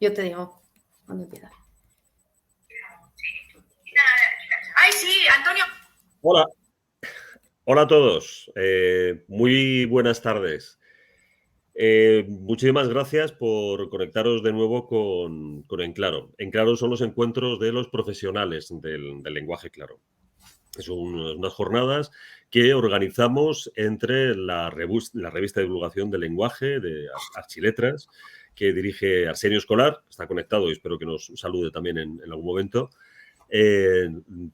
Yo te digo cuando empieza. ¡Ay, sí, Antonio! Hola. Hola a todos. Muy buenas tardes. Muchísimas gracias por conectaros de nuevo con Enclaro. Enclaro son los encuentros de los profesionales del lenguaje claro. Son unas jornadas que organizamos entre la revista de divulgación del lenguaje de Archiletras, que dirige Arsenio Escolar, que está conectado y espero que nos salude también en algún momento.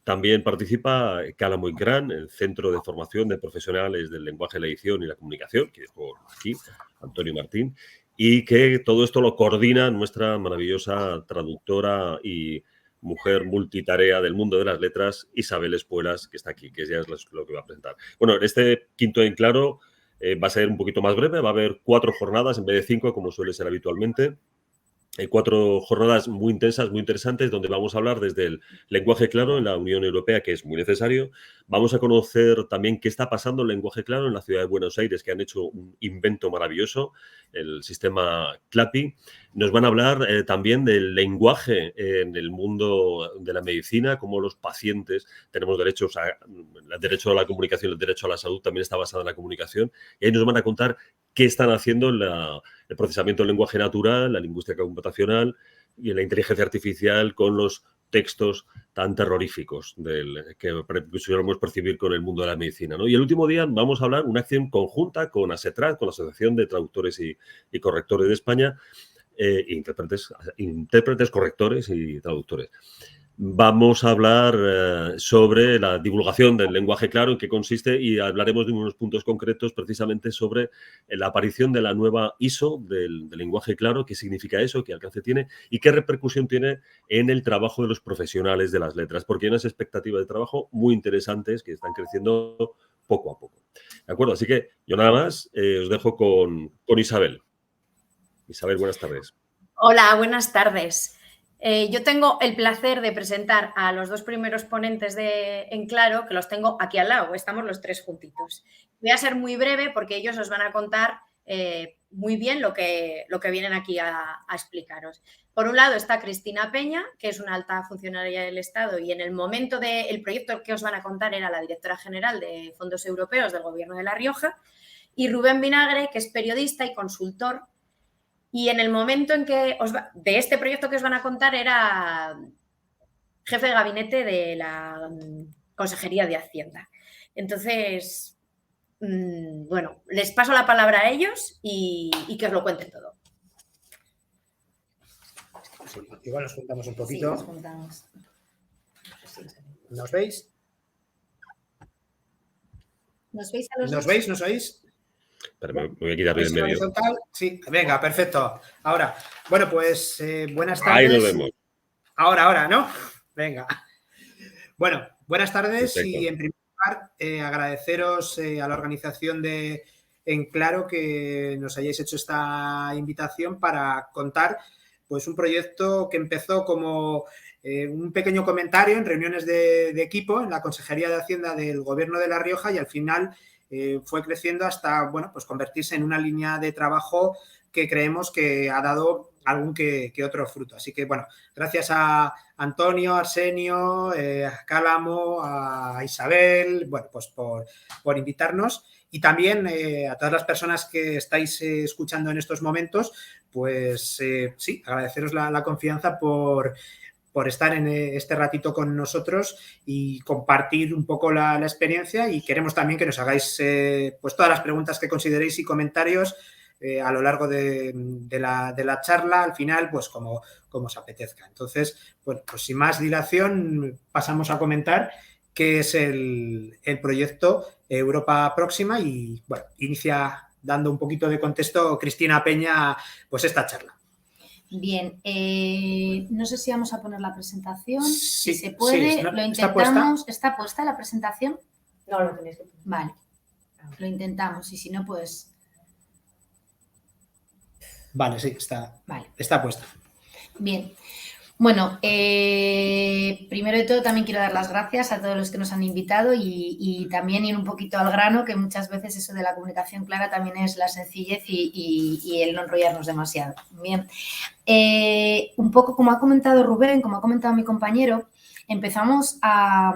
También participa Cálamo Incran, el Centro de Formación de Profesionales del Lenguaje, la Edición y la Comunicación, que dijo aquí Antonio Martín, y que todo esto lo coordina nuestra maravillosa traductora y mujer multitarea del mundo de las letras, Isabel Espuelas, que está aquí, que ya es lo que va a presentar. Bueno, este quinto en claro va a ser un poquito más breve, va a haber 4 jornadas en vez de 5, como suele ser habitualmente. 4 jornadas muy intensas, muy interesantes, donde vamos a hablar desde el lenguaje claro en la Unión Europea, que es muy necesario. Vamos a conocer también qué está pasando en el lenguaje claro en la ciudad de Buenos Aires, que han hecho un invento maravilloso, el sistema CLAPI. Nos van a hablar también del lenguaje en el mundo de la medicina, cómo los pacientes tenemos derechos el derecho a la comunicación, el derecho a la salud también está basado en la comunicación. Y ahí nos van a contar qué están haciendo en el procesamiento del lenguaje natural, la lingüística computacional y la inteligencia artificial con los textos tan terroríficos que solemos percibir con el mundo de la medicina, ¿no? Y el último día vamos a hablar una acción conjunta con ASETRAD, con la Asociación de Traductores y Correctores de España, intérpretes, correctores y traductores. Vamos a hablar sobre la divulgación del lenguaje claro, en qué consiste, y hablaremos de unos puntos concretos precisamente sobre la aparición de la nueva ISO del lenguaje claro, qué significa eso, qué alcance tiene y qué repercusión tiene en el trabajo de los profesionales de las letras, porque hay unas expectativas de trabajo muy interesantes que están creciendo poco a poco. ¿De acuerdo? Así que yo nada más os dejo con Isabel. Isabel, buenas tardes. Hola, buenas tardes. Yo tengo el placer de presentar a los 2 primeros ponentes de Enclaro, que los tengo aquí al lado, estamos los 3 juntitos. Voy a ser muy breve porque ellos os van a contar muy bien lo que vienen aquí a explicaros. Por un lado está Cristina Peña, que es una alta funcionaria del Estado y en el momento del proyecto que os van a contar era la directora general de Fondos Europeos del Gobierno de La Rioja, y Rubén Vinagre, que es periodista y consultor. Y en el momento en que de este proyecto que os van a contar era jefe de gabinete de la Consejería de Hacienda. Entonces, bueno, les paso la palabra a ellos y que os lo cuenten todo. Sí, igual nos juntamos un poquito. Sí, nos juntamos. ¿Nos veis? ¿Nos veis a los ¿Nos dos? veis? ¿Nos oís? Pero me voy a quitar del ¿Veis en medio. horizontal? Sí, venga, perfecto. Ahora, bueno, pues buenas tardes. Ahí nos vemos. Ahora, ¿no? Venga. Bueno, buenas tardes. Perfecto. Y en primer lugar agradeceros a la organización de Enclaro que nos hayáis hecho esta invitación para contar pues un proyecto que empezó como un pequeño comentario en reuniones de equipo en la Consejería de Hacienda del Gobierno de La Rioja y al final fue creciendo hasta, bueno, pues convertirse en una línea de trabajo que creemos que ha dado algún que otro fruto. Así que, bueno, gracias a Antonio, Arsenio, a Cálamo, a Isabel, bueno, pues por invitarnos y también a todas las personas que estáis escuchando en estos momentos, pues sí, agradeceros la confianza por estar en este ratito con nosotros y compartir un poco la experiencia y queremos también que nos hagáis pues todas las preguntas que consideréis y comentarios a lo largo de la charla, al final, pues como os apetezca. Entonces, bueno, pues sin más dilación, pasamos a comentar qué es el proyecto Europa Próxima y, bueno, inicia dando un poquito de contexto Cristina Peña, pues esta charla. Bien, no sé si vamos a poner la presentación, sí, si se puede, sí, lo intentamos. ¿Está puesta la presentación? No, lo tenéis que poner. Vale, lo intentamos y si no, pues... Vale, sí, está puesta. Bien, Bueno, primero de todo también quiero dar las gracias a todos los que nos han invitado y también ir un poquito al grano, que muchas veces eso de la comunicación clara también es la sencillez y el no enrollarnos demasiado. Bien, un poco como ha comentado Rubén, como ha comentado mi compañero, empezamos a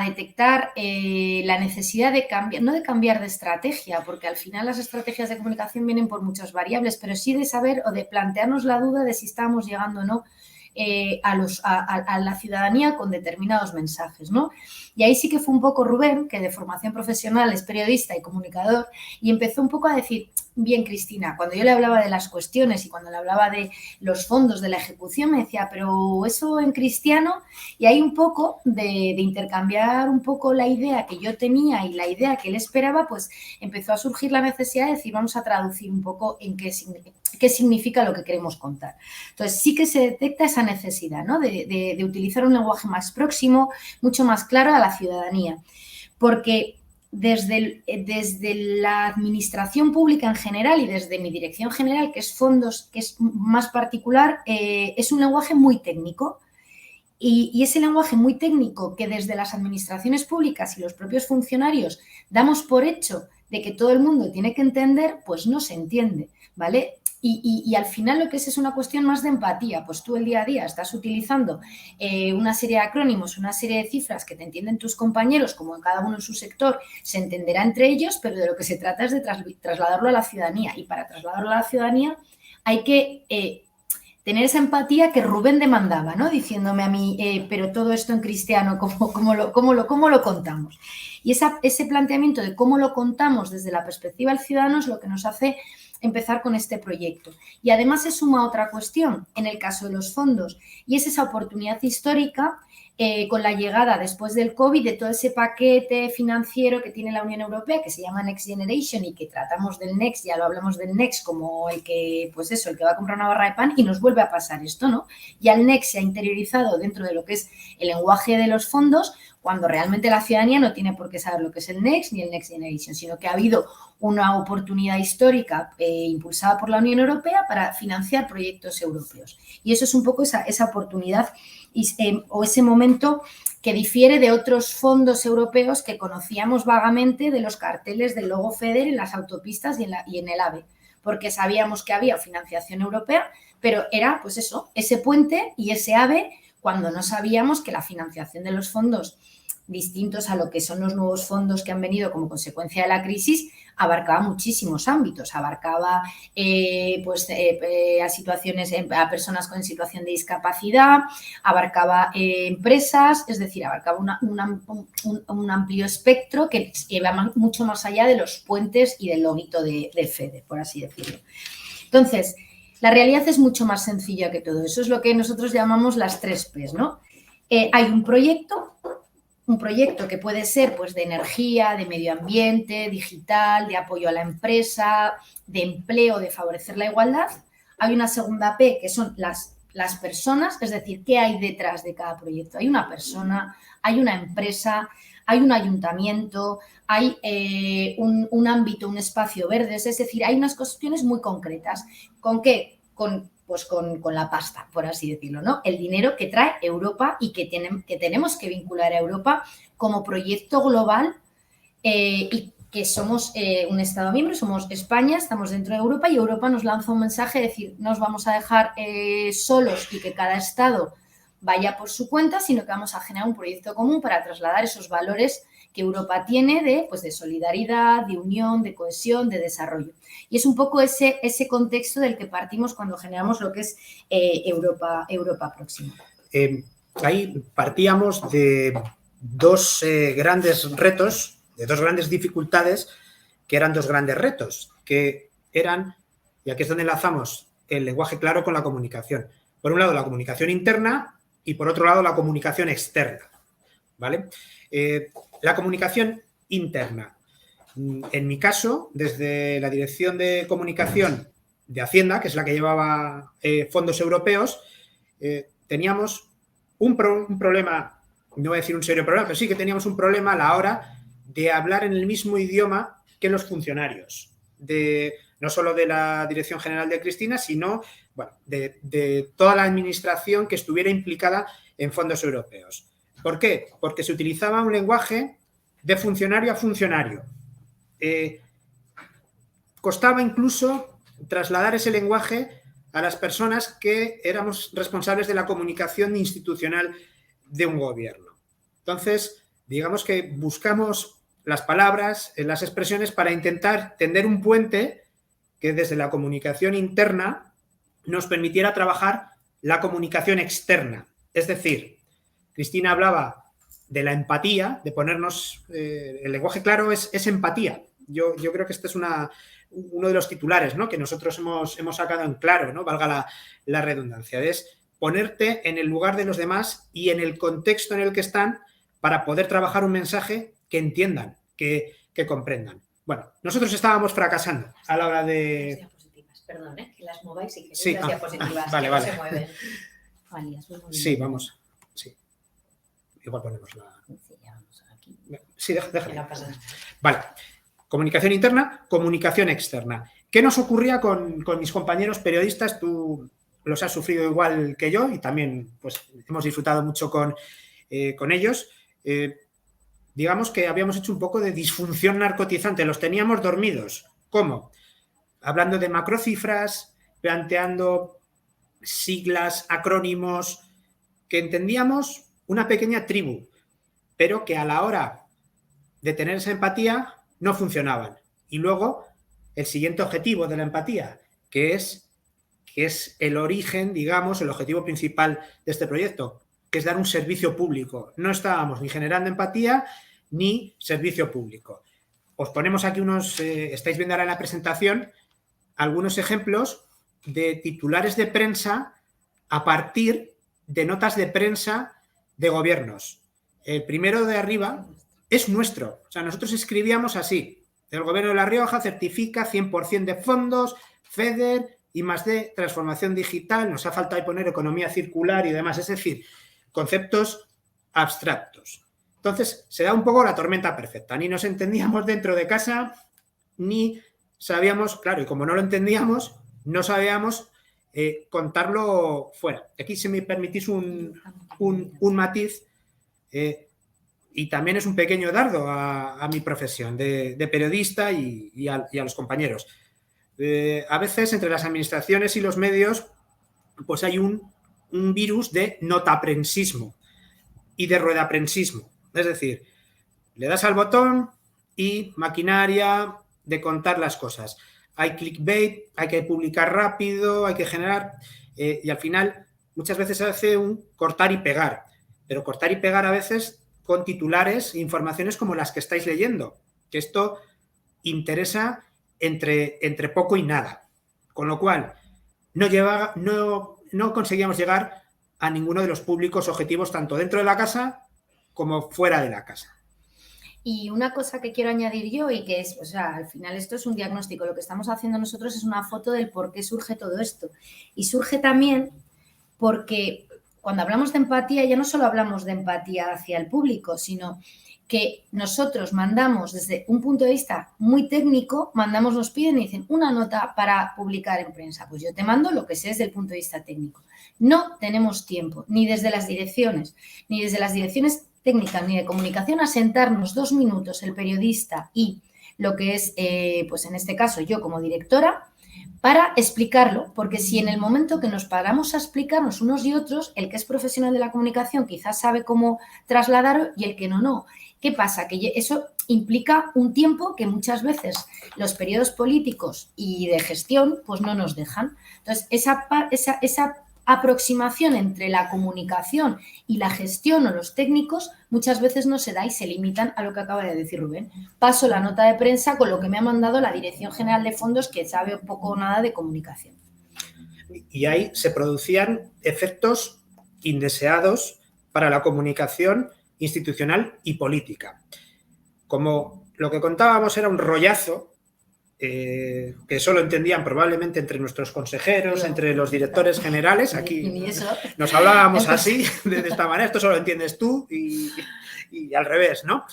detectar la necesidad de cambiar, no de cambiar de estrategia, porque al final las estrategias de comunicación vienen por muchas variables, pero sí de saber o de plantearnos la duda de si estamos llegando o no a la ciudadanía con determinados mensajes, ¿no? Y ahí sí que fue un poco Rubén, que de formación profesional es periodista y comunicador, y empezó un poco a decir, bien, Cristina, cuando yo le hablaba de las cuestiones y cuando le hablaba de los fondos de la ejecución, me decía, pero eso en cristiano, y hay un poco de intercambiar un poco la idea que yo tenía y la idea que él esperaba, pues empezó a surgir la necesidad de decir, vamos a traducir un poco en qué significa lo que queremos contar. Entonces, sí que se detecta esa necesidad, ¿no? de utilizar un lenguaje más próximo, mucho más claro a la ciudadanía, porque desde la administración pública en general y desde mi dirección general, que es fondos, que es más particular, es un lenguaje muy técnico. Y ese lenguaje muy técnico que desde las administraciones públicas y los propios funcionarios damos por hecho de que todo el mundo tiene que entender, pues no se entiende, ¿vale? Y al final lo que es una cuestión más de empatía, pues tú el día a día estás utilizando una serie de acrónimos, una serie de cifras que te entienden tus compañeros, como cada uno en su sector se entenderá entre ellos, pero de lo que se trata es de trasladarlo a la ciudadanía, y para trasladarlo a la ciudadanía hay que tener esa empatía que Rubén demandaba, ¿no? Diciéndome a mí, pero todo esto en cristiano, ¿cómo lo contamos? Y ese planteamiento de cómo lo contamos desde la perspectiva del ciudadano es lo que nos hace empezar con este proyecto. Y además se suma otra cuestión en el caso de los fondos, y es esa oportunidad histórica con la llegada después del COVID de todo ese paquete financiero que tiene la Unión Europea, que se llama Next Generation, y que tratamos del Next, ya lo hablamos del Next como el que, pues eso, el que va a comprar una barra de pan, y nos vuelve a pasar esto, ¿no? Ya el Next se ha interiorizado dentro de lo que es el lenguaje de los fondos, cuando realmente la ciudadanía no tiene por qué saber lo que es el Next ni el Next Generation, sino que ha habido una oportunidad histórica impulsada por la Unión Europea para financiar proyectos europeos. Y eso es un poco esa oportunidad o ese momento que difiere de otros fondos europeos que conocíamos vagamente de los carteles del logo FEDER en las autopistas y en el AVE, porque sabíamos que había financiación europea, pero era pues eso, ese puente y ese AVE, cuando no sabíamos que la financiación de los fondos distintos a lo que son los nuevos fondos que han venido como consecuencia de la crisis, abarcaba muchísimos ámbitos, abarcaba a personas con situación de discapacidad, abarcaba empresas, es decir, abarcaba un amplio espectro que iba mucho más allá de los puentes y del loguito de FEDER, por así decirlo. Entonces, la realidad es mucho más sencilla que todo eso, es lo que nosotros llamamos las 3 P's, ¿no? Hay un proyecto que puede ser pues, de energía, de medio ambiente, digital, de apoyo a la empresa, de empleo, de favorecer la igualdad. Hay una segunda P, que son las personas, es decir, ¿qué hay detrás de cada proyecto? Hay una persona, hay una empresa, hay un ayuntamiento, hay un ámbito, un espacio verde, es decir, hay unas cuestiones muy concretas. ¿Con qué? Con la pasta, por así decirlo, ¿no? El dinero que trae Europa y que tenemos que vincular a Europa como proyecto global y que somos un Estado miembro, somos España, estamos dentro de Europa y Europa nos lanza un mensaje, es decir, no os vamos a dejar solos y que cada Estado vaya por su cuenta, sino que vamos a generar un proyecto común para trasladar esos valores que Europa tiene de solidaridad, de unión, de cohesión, de desarrollo. Y es un poco ese contexto del que partimos cuando generamos lo que es Europa Próxima. Ahí partíamos de 2 grandes retos, de 2 grandes dificultades, que eran 2 grandes retos, que eran, y aquí es donde enlazamos el lenguaje claro con la comunicación. Por un lado, la comunicación interna y por otro lado, la comunicación externa, ¿vale? La comunicación interna. En mi caso, desde la Dirección de Comunicación de Hacienda, que es la que llevaba fondos europeos, teníamos un problema, no voy a decir un serio problema, pero sí que teníamos un problema a la hora de hablar en el mismo idioma que los funcionarios, no solo de la Dirección General de Cristina, sino bueno, de toda la administración que estuviera implicada en fondos europeos. ¿Por qué? Porque se utilizaba un lenguaje de funcionario a funcionario. Costaba incluso trasladar ese lenguaje a las personas que éramos responsables de la comunicación institucional de un gobierno. Entonces, digamos que buscamos las palabras, las expresiones para intentar tender un puente que desde la comunicación interna nos permitiera trabajar la comunicación externa. Es decir, Cristina hablaba de la empatía, de ponernos... el lenguaje claro es empatía. Yo creo que este es uno de los titulares, ¿no?, que nosotros hemos sacado en claro, ¿no?, valga la redundancia. Es ponerte en el lugar de los demás y en el contexto en el que están para poder trabajar un mensaje que entiendan, que comprendan. Bueno, nosotros estábamos fracasando a la hora de... Las diapositivas, perdón, que las mováis y que sí, las diapositivas vale, que vale. no se mueven. Vale, las voy moviendo. Sí, vamos. Sí. Igual ponemos la... Sí, ya vamos aquí. Sí, déjame. No pasa nada. Vale. Comunicación interna, comunicación externa. ¿Qué nos ocurría con mis compañeros periodistas? Tú los has sufrido igual que yo y también pues, hemos disfrutado mucho con ellos. Digamos que habíamos hecho un poco de disfunción narcotizante, los teníamos dormidos. ¿Cómo? Hablando de macrocifras, planteando siglas, acrónimos, que entendíamos una pequeña tribu, pero que a la hora de tener esa empatía no funcionaban. Y luego, el siguiente objetivo de la empatía, que es el origen, digamos, el objetivo principal de este proyecto, que es dar un servicio público. No estábamos ni generando empatía ni servicio público. Os ponemos aquí estáis viendo ahora en la presentación, algunos ejemplos de titulares de prensa a partir de notas de prensa de gobiernos. El primero de arriba es nuestro. O sea, nosotros escribíamos así. El Gobierno de La Rioja certifica 100% de fondos, FEDER, I+D, transformación digital, nos ha faltado poner economía circular y demás. Es decir, conceptos abstractos. Entonces, se da un poco la tormenta perfecta. Ni nos entendíamos dentro de casa, ni sabíamos, claro, y como no lo entendíamos, no sabíamos contarlo fuera. Aquí, si me permitís un matiz, y también es un pequeño dardo a mi profesión de periodista y a los compañeros. A veces, entre las administraciones y los medios, pues hay un virus de notaprensismo y de ruedaprensismo. Es decir, le das al botón y maquinaria de contar las cosas. Hay clickbait, hay que publicar rápido, hay que generar... y al final, muchas veces se hace un cortar y pegar. Pero cortar y pegar a veces con titulares e informaciones como las que estáis leyendo. Que esto interesa entre poco y nada. Con lo cual, no conseguíamos llegar a ninguno de los públicos objetivos, tanto dentro de la casa como fuera de la casa. Y una cosa que quiero añadir yo y que es, o sea, al final esto es un diagnóstico. Lo que estamos haciendo nosotros es una foto del por qué surge todo esto. Y surge también porque cuando hablamos de empatía ya no solo hablamos de empatía hacia el público, sino que nosotros mandamos desde un punto de vista muy técnico, nos piden y dicen una nota para publicar en prensa. Pues yo te mando lo que sé desde el punto de vista técnico. No tenemos tiempo, ni desde las direcciones técnicas ni de comunicación, a sentarnos 2 minutos el periodista y lo que es, pues en este caso yo como directora, para explicarlo, porque si en el momento que nos paramos a explicarnos unos y otros, el que es profesional de la comunicación quizás sabe cómo trasladarlo y el que no. ¿Qué pasa? Que eso implica un tiempo que muchas veces los periodos políticos y de gestión pues no nos dejan. Entonces, esa aproximación entre la comunicación y la gestión o los técnicos muchas veces no se da y se limitan a lo que acaba de decir Rubén. Paso la nota de prensa con lo que me ha mandado la Dirección General de Fondos, que sabe poco o nada de comunicación. Y ahí se producían efectos indeseados para la comunicación institucional y política. Como lo que contábamos era un rollazo, que solo entendían probablemente entre nuestros consejeros, entre los directores generales. Aquí nos hablábamos así, de esta manera, esto solo entiendes tú y al revés, ¿no?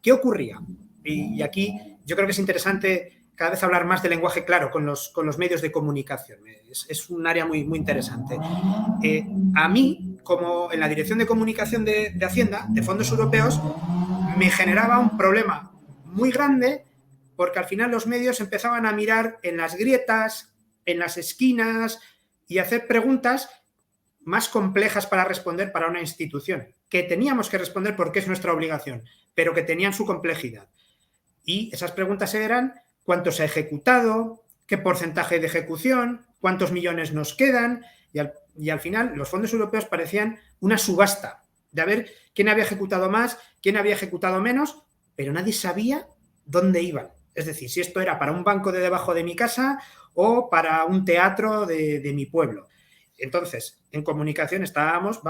¿Qué ocurría? Y aquí yo creo que es interesante cada vez hablar más de lenguaje claro con los medios de comunicación. Es un área muy, muy interesante. A mí, como en la Dirección de Comunicación de Hacienda, de fondos europeos, me generaba un problema muy grande porque al final los medios empezaban a mirar en las grietas, en las esquinas y hacer preguntas más complejas para responder para una institución, que teníamos que responder porque es nuestra obligación, pero que tenían su complejidad. Y esas preguntas eran: ¿cuánto se ha ejecutado? ¿Qué porcentaje de ejecución? ¿Cuántos millones nos quedan? Y al final los fondos europeos parecían una subasta de a ver quién había ejecutado más, quién había ejecutado menos, pero nadie sabía dónde iban. Es decir, si esto era para un banco de debajo de mi casa o para un teatro de mi pueblo. Entonces, en comunicación estábamos,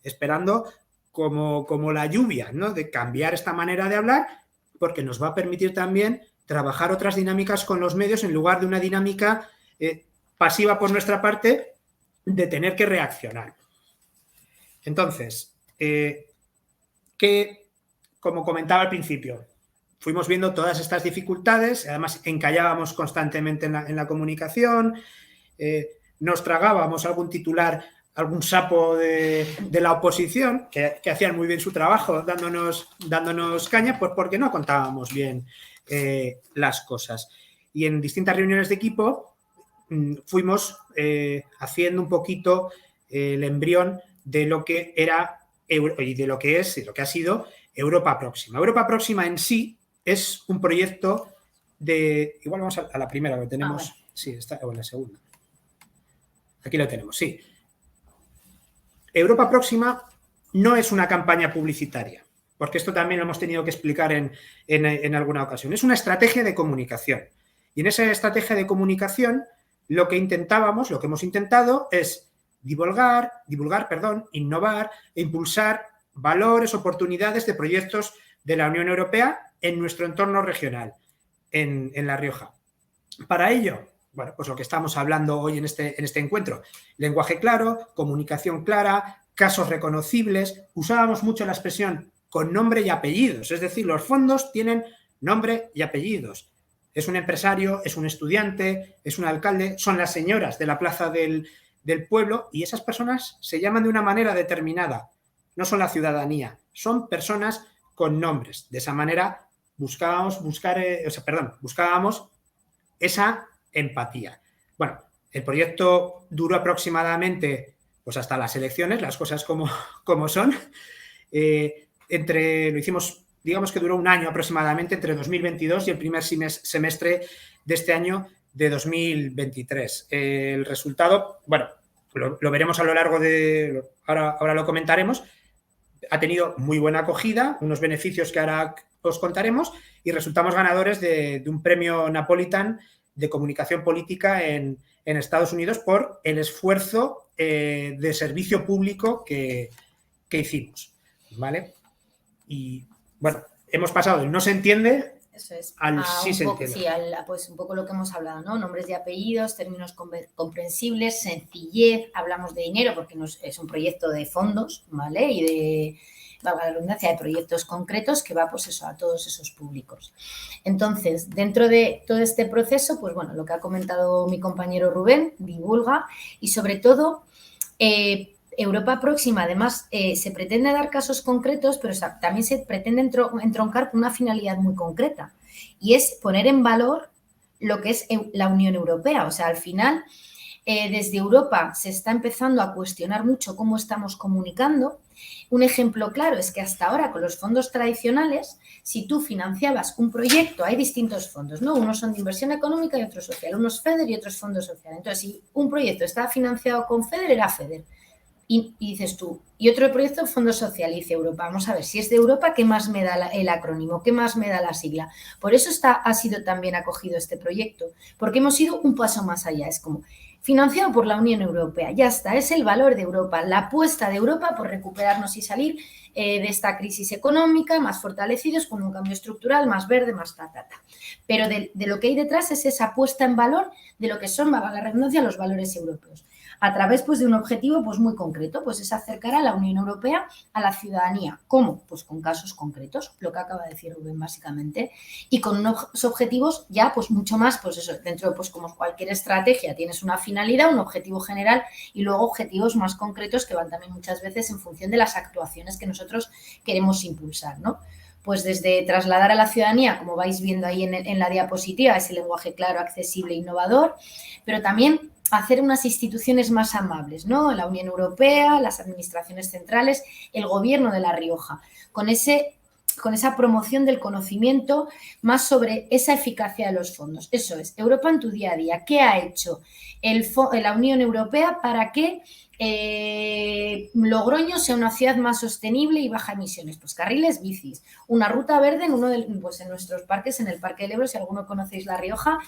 esperando como la lluvia, ¿no?, de cambiar esta manera de hablar, porque nos va a permitir también trabajar otras dinámicas con los medios en lugar de una dinámica pasiva por nuestra parte de tener que reaccionar. Entonces, que, como comentaba al principio, fuimos viendo todas estas dificultades, además encallábamos constantemente en la comunicación, nos tragábamos algún titular, algún sapo de la oposición, que hacían muy bien su trabajo dándonos caña, pues porque no contábamos bien las cosas. Y en distintas reuniones de equipo fuimos haciendo un poquito el embrión de lo que era y de lo que es y lo que ha sido Europa Próxima. Europa Próxima en sí es un proyecto de... Igual vamos a la primera que tenemos. Sí, está, o la segunda. Aquí lo tenemos, sí. Europa Próxima no es una campaña publicitaria, porque esto también lo hemos tenido que explicar en alguna ocasión. Es una estrategia de comunicación. Y en esa estrategia de comunicación lo que hemos intentado es divulgar, innovar e impulsar valores, oportunidades de proyectos de la Unión Europea en nuestro entorno regional, en La Rioja. Para ello, bueno, pues lo que estamos hablando hoy en este encuentro: lenguaje claro, comunicación clara, casos reconocibles. Usábamos mucho la expresión con nombre y apellidos, es decir, los fondos tienen nombre y apellidos. Es un empresario, es un estudiante, es un alcalde, son las señoras de la plaza del pueblo, y esas personas se llaman de una manera determinada. No son la ciudadanía, son personas con nombres. De esa manera buscábamos esa empatía. Bueno, el proyecto duró aproximadamente pues hasta las elecciones, las cosas como son. Lo hicimos, digamos que duró un año aproximadamente, entre 2022 y el primer semestre de este año de 2023. El resultado, bueno, lo veremos a lo largo de... Ahora lo comentaremos. Ha tenido muy buena acogida, unos beneficios que ahora os contaremos, y resultamos ganadores de un premio Napolitan de comunicación política en Estados Unidos por el esfuerzo de servicio público que hicimos, ¿vale? Y, bueno, hemos pasado del no se entiende... Eso es. Al sí se entiende. Sí, pues un poco lo que hemos hablado, ¿no? Nombres y apellidos, términos comprensibles, sencillez, hablamos de dinero porque es un proyecto de fondos, ¿vale? Y de, valga la redundancia, de proyectos concretos que va, pues eso, a todos esos públicos. Entonces, dentro de todo este proceso, pues bueno, lo que ha comentado mi compañero Rubén, divulga, y sobre todo... Europa Próxima, además, se pretende dar casos concretos, pero también se pretende entroncar con una finalidad muy concreta, y es poner en valor lo que es la Unión Europea. O sea, al final, desde Europa se está empezando a cuestionar mucho cómo estamos comunicando. Un ejemplo claro es que hasta ahora, con los fondos tradicionales, si tú financiabas un proyecto, hay distintos fondos, ¿no? Unos son de inversión económica y otros social, unos FEDER y otros fondos sociales. Entonces, si un proyecto estaba financiado con FEDER, era FEDER. Y dices tú, y otro proyecto, Fondo Social, y dice Europa. Vamos a ver, si es de Europa, ¿qué más me da el acrónimo? ¿Qué más me da la sigla? Por eso ha sido también acogido este proyecto, porque hemos ido un paso más allá. Es como, financiado por la Unión Europea, ya está, es el valor de Europa, la apuesta de Europa por recuperarnos y salir de esta crisis económica, más fortalecidos, con un cambio estructural, más verde, más Pero de lo que hay detrás es esa apuesta en valor de lo que son, valga la redundancia, los valores europeos. a través pues, de un objetivo pues, muy concreto, pues es acercar a la Unión Europea a la ciudadanía. ¿Cómo? Pues con casos concretos, lo que acaba de decir Rubén básicamente, y con unos objetivos ya pues mucho más, pues eso, dentro pues como cualquier estrategia tienes una finalidad, un objetivo general y luego objetivos más concretos que van también muchas veces en función de las actuaciones que nosotros queremos impulsar, ¿no? Pues desde trasladar a la ciudadanía, como vais viendo ahí en la diapositiva, ese lenguaje claro, accesible e innovador, pero también hacer unas instituciones más amables, ¿no? La Unión Europea, las administraciones centrales, el gobierno de La Rioja, con esa promoción del conocimiento más sobre esa eficacia de los fondos. Eso es, Europa en tu día a día. ¿Qué ha hecho la Unión Europea para que Logroño sea una ciudad más sostenible y baja emisiones? Pues carriles bicis, una ruta verde en pues en nuestros parques, en el Parque del Ebro, si alguno conocéis La Rioja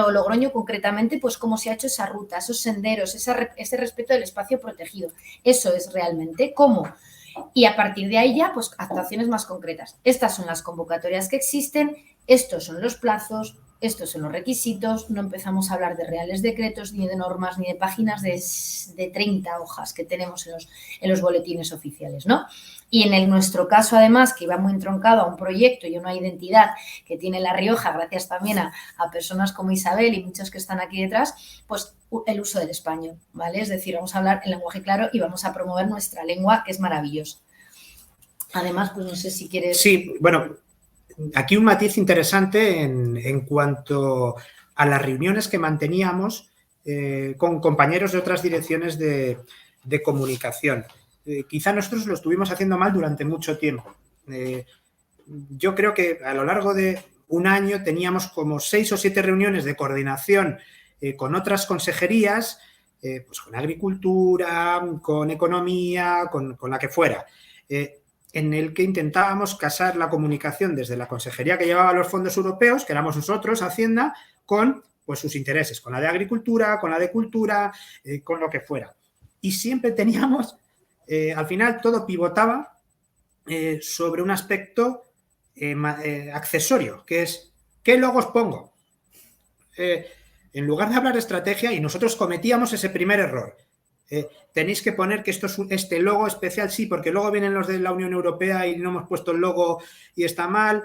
o Logroño concretamente, pues cómo se ha hecho esa ruta, esos senderos, ese respeto del espacio protegido. Eso es realmente cómo. Y a partir de ahí ya, pues actuaciones más concretas. Estas son las convocatorias que existen, estos son los plazos, estos son los requisitos, no empezamos a hablar de reales decretos, ni de normas, ni de páginas de 30 hojas que tenemos en los boletines oficiales, ¿no? Y en nuestro caso, además, que iba muy entroncado a un proyecto y a una identidad que tiene La Rioja, gracias también a personas como Isabel y muchos que están aquí detrás, pues el uso del español, ¿vale? Es decir, vamos a hablar en lenguaje claro y vamos a promover nuestra lengua, que es maravillosa. Además, pues no sé si quieres... Sí, bueno, aquí un matiz interesante en cuanto a las reuniones que manteníamos con compañeros de otras direcciones de comunicación. Quizá nosotros lo estuvimos haciendo mal durante mucho tiempo. Yo creo que a lo largo de un año teníamos como 6 o 7 reuniones de coordinación con otras consejerías, pues con agricultura, con economía, con la que fuera, en el que intentábamos casar la comunicación desde la consejería que llevaba los fondos europeos, que éramos nosotros, Hacienda, con pues, sus intereses, con la de agricultura, con la de cultura, con lo que fuera. Y siempre teníamos... al final todo pivotaba sobre un aspecto accesorio, que es ¿qué logos pongo? En lugar de hablar de estrategia, y nosotros cometíamos ese primer error, tenéis que poner que este logo especial sí, porque luego vienen los de la Unión Europea y no hemos puesto el logo y está mal.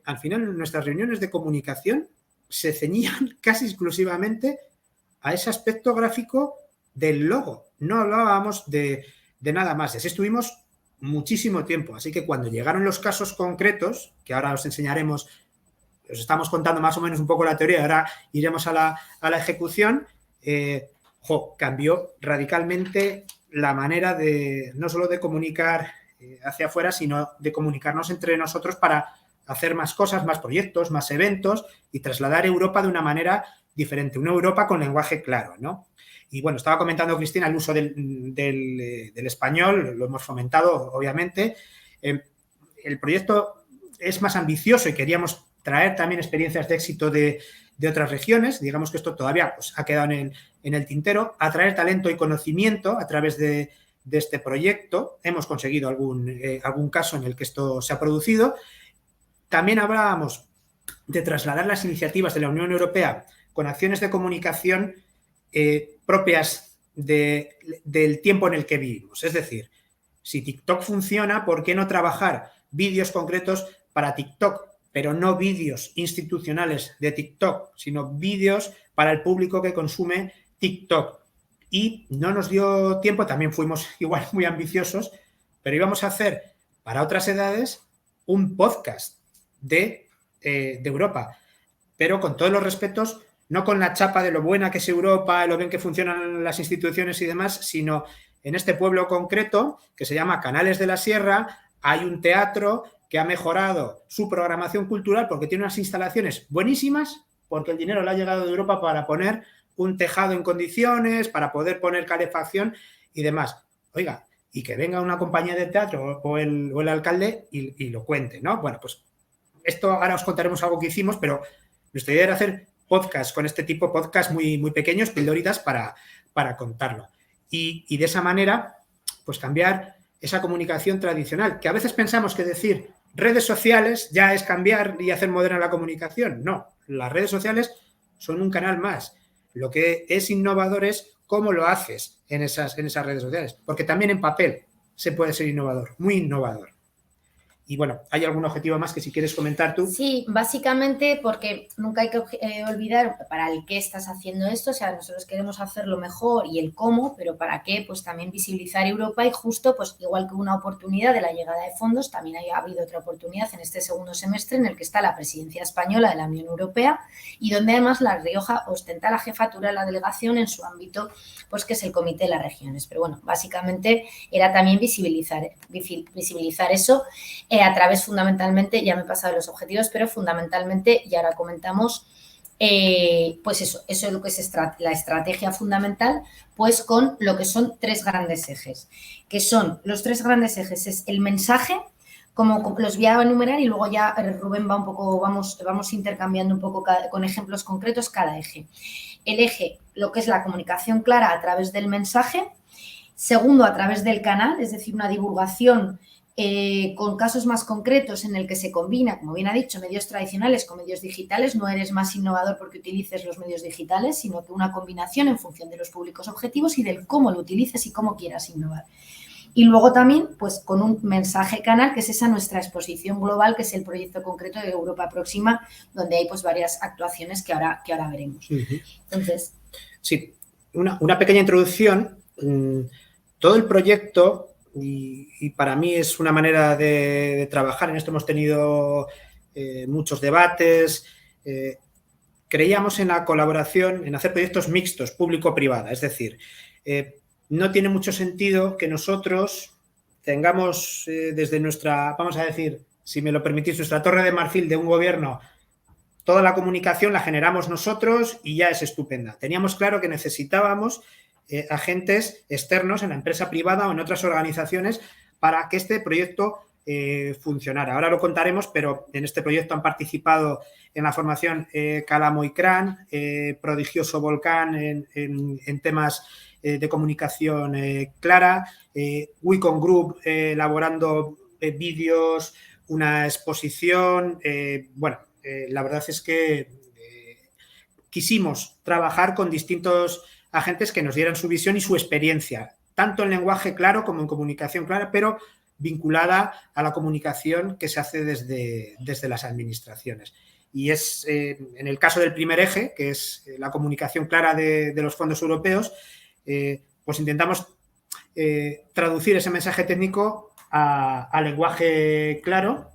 Al final nuestras reuniones de comunicación se ceñían casi exclusivamente a ese aspecto gráfico del logo, no hablábamos de nada más. Así estuvimos muchísimo tiempo. Así que cuando llegaron los casos concretos, que ahora os enseñaremos, os estamos contando más o menos un poco la teoría, ahora iremos a la ejecución, cambió radicalmente la manera de no solo de comunicar hacia afuera, sino de comunicarnos entre nosotros para hacer más cosas, más proyectos, más eventos y trasladar Europa de una manera diferente, una Europa con lenguaje claro, ¿no? Y bueno, estaba comentando Cristina el uso del español, lo hemos fomentado, obviamente. El proyecto es más ambicioso y queríamos traer también experiencias de éxito de otras regiones. Digamos que esto todavía pues, ha quedado en el tintero. Atraer talento y conocimiento a través de este proyecto. Hemos conseguido algún caso en el que esto se ha producido. También hablábamos de trasladar las iniciativas de la Unión Europea con acciones de comunicación propias del tiempo en el que vivimos. Es decir, si TikTok funciona, ¿por qué no trabajar vídeos concretos para TikTok? Pero no vídeos institucionales de TikTok, sino vídeos para el público que consume TikTok. Y no nos dio tiempo, también fuimos igual muy ambiciosos, pero íbamos a hacer para otras edades un podcast de Europa, pero con todos los respetos, no con la chapa de lo buena que es Europa, lo bien que funcionan las instituciones y demás, sino en este pueblo concreto que se llama Canales de la Sierra, hay un teatro que ha mejorado su programación cultural porque tiene unas instalaciones buenísimas, porque el dinero le ha llegado de Europa para poner un tejado en condiciones, para poder poner calefacción y demás. Oiga, y que venga una compañía de teatro o el alcalde y lo cuente, ¿no? Bueno, pues esto ahora os contaremos algo que hicimos, pero nuestra idea era hacer podcasts con este tipo, podcasts muy, muy pequeños, pildoritas para contarlo. Y de esa manera, pues cambiar esa comunicación tradicional, que a veces pensamos que decir redes sociales ya es cambiar y hacer moderna la comunicación. No, las redes sociales son un canal más. Lo que es innovador es cómo lo haces en esas redes sociales, porque también en papel se puede ser innovador, muy innovador. Y bueno, ¿hay algún objetivo más que si quieres comentar tú? Sí, básicamente porque nunca hay que olvidar para el qué estás haciendo esto, o sea, nosotros queremos hacerlo mejor y el cómo, pero para qué, pues también visibilizar Europa y justo, pues igual que una oportunidad de la llegada de fondos, también ha habido otra oportunidad en este segundo semestre en el que está la presidencia española de la Unión Europea y donde además La Rioja ostenta la jefatura de la delegación en su ámbito, pues que es el Comité de las Regiones. Pero bueno, básicamente era también visibilizar eso a través fundamentalmente, ya me he pasado de los objetivos, pero fundamentalmente, y ahora comentamos, pues eso es lo que es la estrategia fundamental, pues con lo que son 3 grandes ejes, que son los 3 grandes ejes, es el mensaje, como los voy a enumerar y luego ya Rubén va un poco, vamos intercambiando un poco con ejemplos concretos cada eje. El eje, lo que es la comunicación clara a través del mensaje. Segundo, a través del canal, es decir, una divulgación con casos más concretos en el que se combina, como bien ha dicho, medios tradicionales con medios digitales. No eres más innovador porque utilices los medios digitales, sino que una combinación en función de los públicos objetivos y del cómo lo utilices y cómo quieras innovar. Y luego también, pues con un mensaje canal, que es esa nuestra exposición global, que es el proyecto concreto de Europa Próxima, donde hay pues varias actuaciones que ahora veremos. Entonces... Sí, una pequeña introducción. Todo el proyecto, y para mí es una manera de trabajar, en esto hemos tenido muchos debates, creíamos en la colaboración, en hacer proyectos mixtos, público-privada, es decir, no tiene mucho sentido que nosotros tengamos desde nuestra, vamos a decir, si me lo permitís, nuestra torre de marfil de un gobierno, toda la comunicación la generamos nosotros y ya es estupenda. Teníamos claro que necesitábamos agentes externos en la empresa privada o en otras organizaciones para que este proyecto funcionara. Ahora lo contaremos, pero en este proyecto han participado en la formación Calamo y CRAN, Prodigioso Volcán en temas de comunicación clara, Wicom Group elaborando vídeos, una exposición. La verdad es que quisimos trabajar con distintos agentes que nos dieran su visión y su experiencia, tanto en lenguaje claro como en comunicación clara, pero vinculada a la comunicación que se hace desde las administraciones. Y es en el caso del primer eje, que es la comunicación clara de los fondos europeos, pues intentamos traducir ese mensaje técnico a lenguaje claro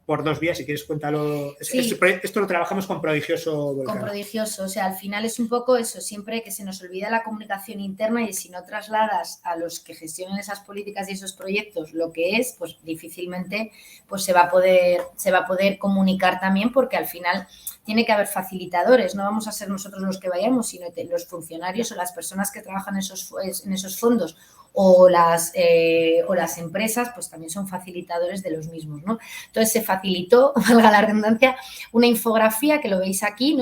por 2 vías. Si quieres, cuéntalo. Sí. Esto lo trabajamos con Prodigioso Volcán. Con Prodigioso, o sea, al final es un poco eso, siempre que se nos olvida la comunicación interna y si no trasladas a los que gestionen esas políticas y esos proyectos lo que es, pues difícilmente pues se va a poder comunicar también, porque al final tiene que haber facilitadores, no vamos a ser nosotros los que vayamos, sino los funcionarios o las personas que trabajan en esos fondos o las empresas, pues también son facilitadores de los mismos, ¿no? Entonces se facilitó, valga la redundancia, una infografía que lo veis aquí,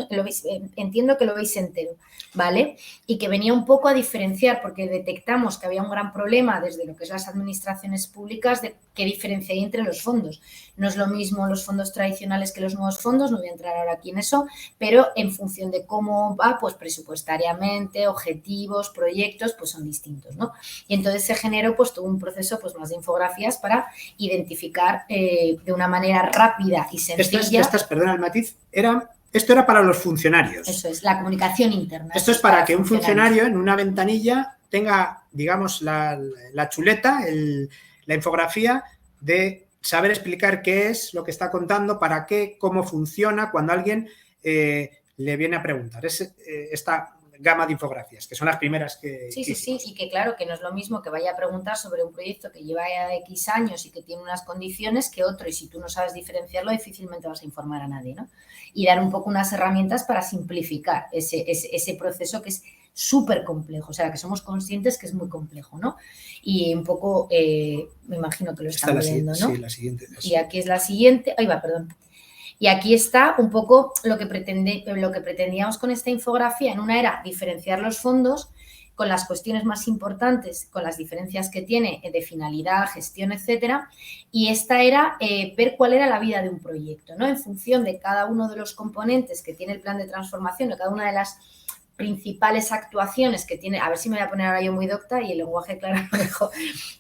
entiendo que lo veis entero, ¿vale? Y que venía un poco a diferenciar, porque detectamos que había un gran problema desde lo que es las administraciones públicas de qué diferencia hay entre los fondos. No es lo mismo los fondos tradicionales que los nuevos fondos, no voy a entrar ahora aquí en eso, pero en función de cómo va, pues presupuestariamente, objetivos, proyectos, pues son distintos, ¿no? Y entonces se generó pues todo un proceso pues más de infografías para identificar de una manera rápida y sencilla. Perdona el matiz, esto era para los funcionarios. Eso es, la comunicación interna. Esto es para que un funcionario en una ventanilla tenga, digamos, la chuleta, la infografía de saber explicar qué es lo que está contando, para qué, cómo funciona cuando alguien le viene a preguntar. Es esta gama de infografías, que son las primeras que... Sí, y que claro, que no es lo mismo que vaya a preguntar sobre un proyecto que lleva X años y que tiene unas condiciones que otro, y si tú no sabes diferenciarlo, difícilmente vas a informar a nadie, ¿no? Y dar un poco unas herramientas para simplificar ese proceso que es súper complejo, o sea, que somos conscientes que es muy complejo, ¿no? Y un poco, me imagino que lo están viendo, ¿no? Sí, la siguiente. Y aquí es la siguiente, ahí va, perdón. Y aquí está un poco lo que pretendíamos con esta infografía. En una era diferenciar los fondos con las cuestiones más importantes, con las diferencias que tiene de finalidad, gestión, etcétera. Y esta era ver cuál era la vida de un proyecto, ¿no? En función de cada uno de los componentes que tiene el plan de transformación, de cada una de las principales actuaciones que tiene, a ver si me voy a poner ahora yo muy docta y el lenguaje claro lo dejo,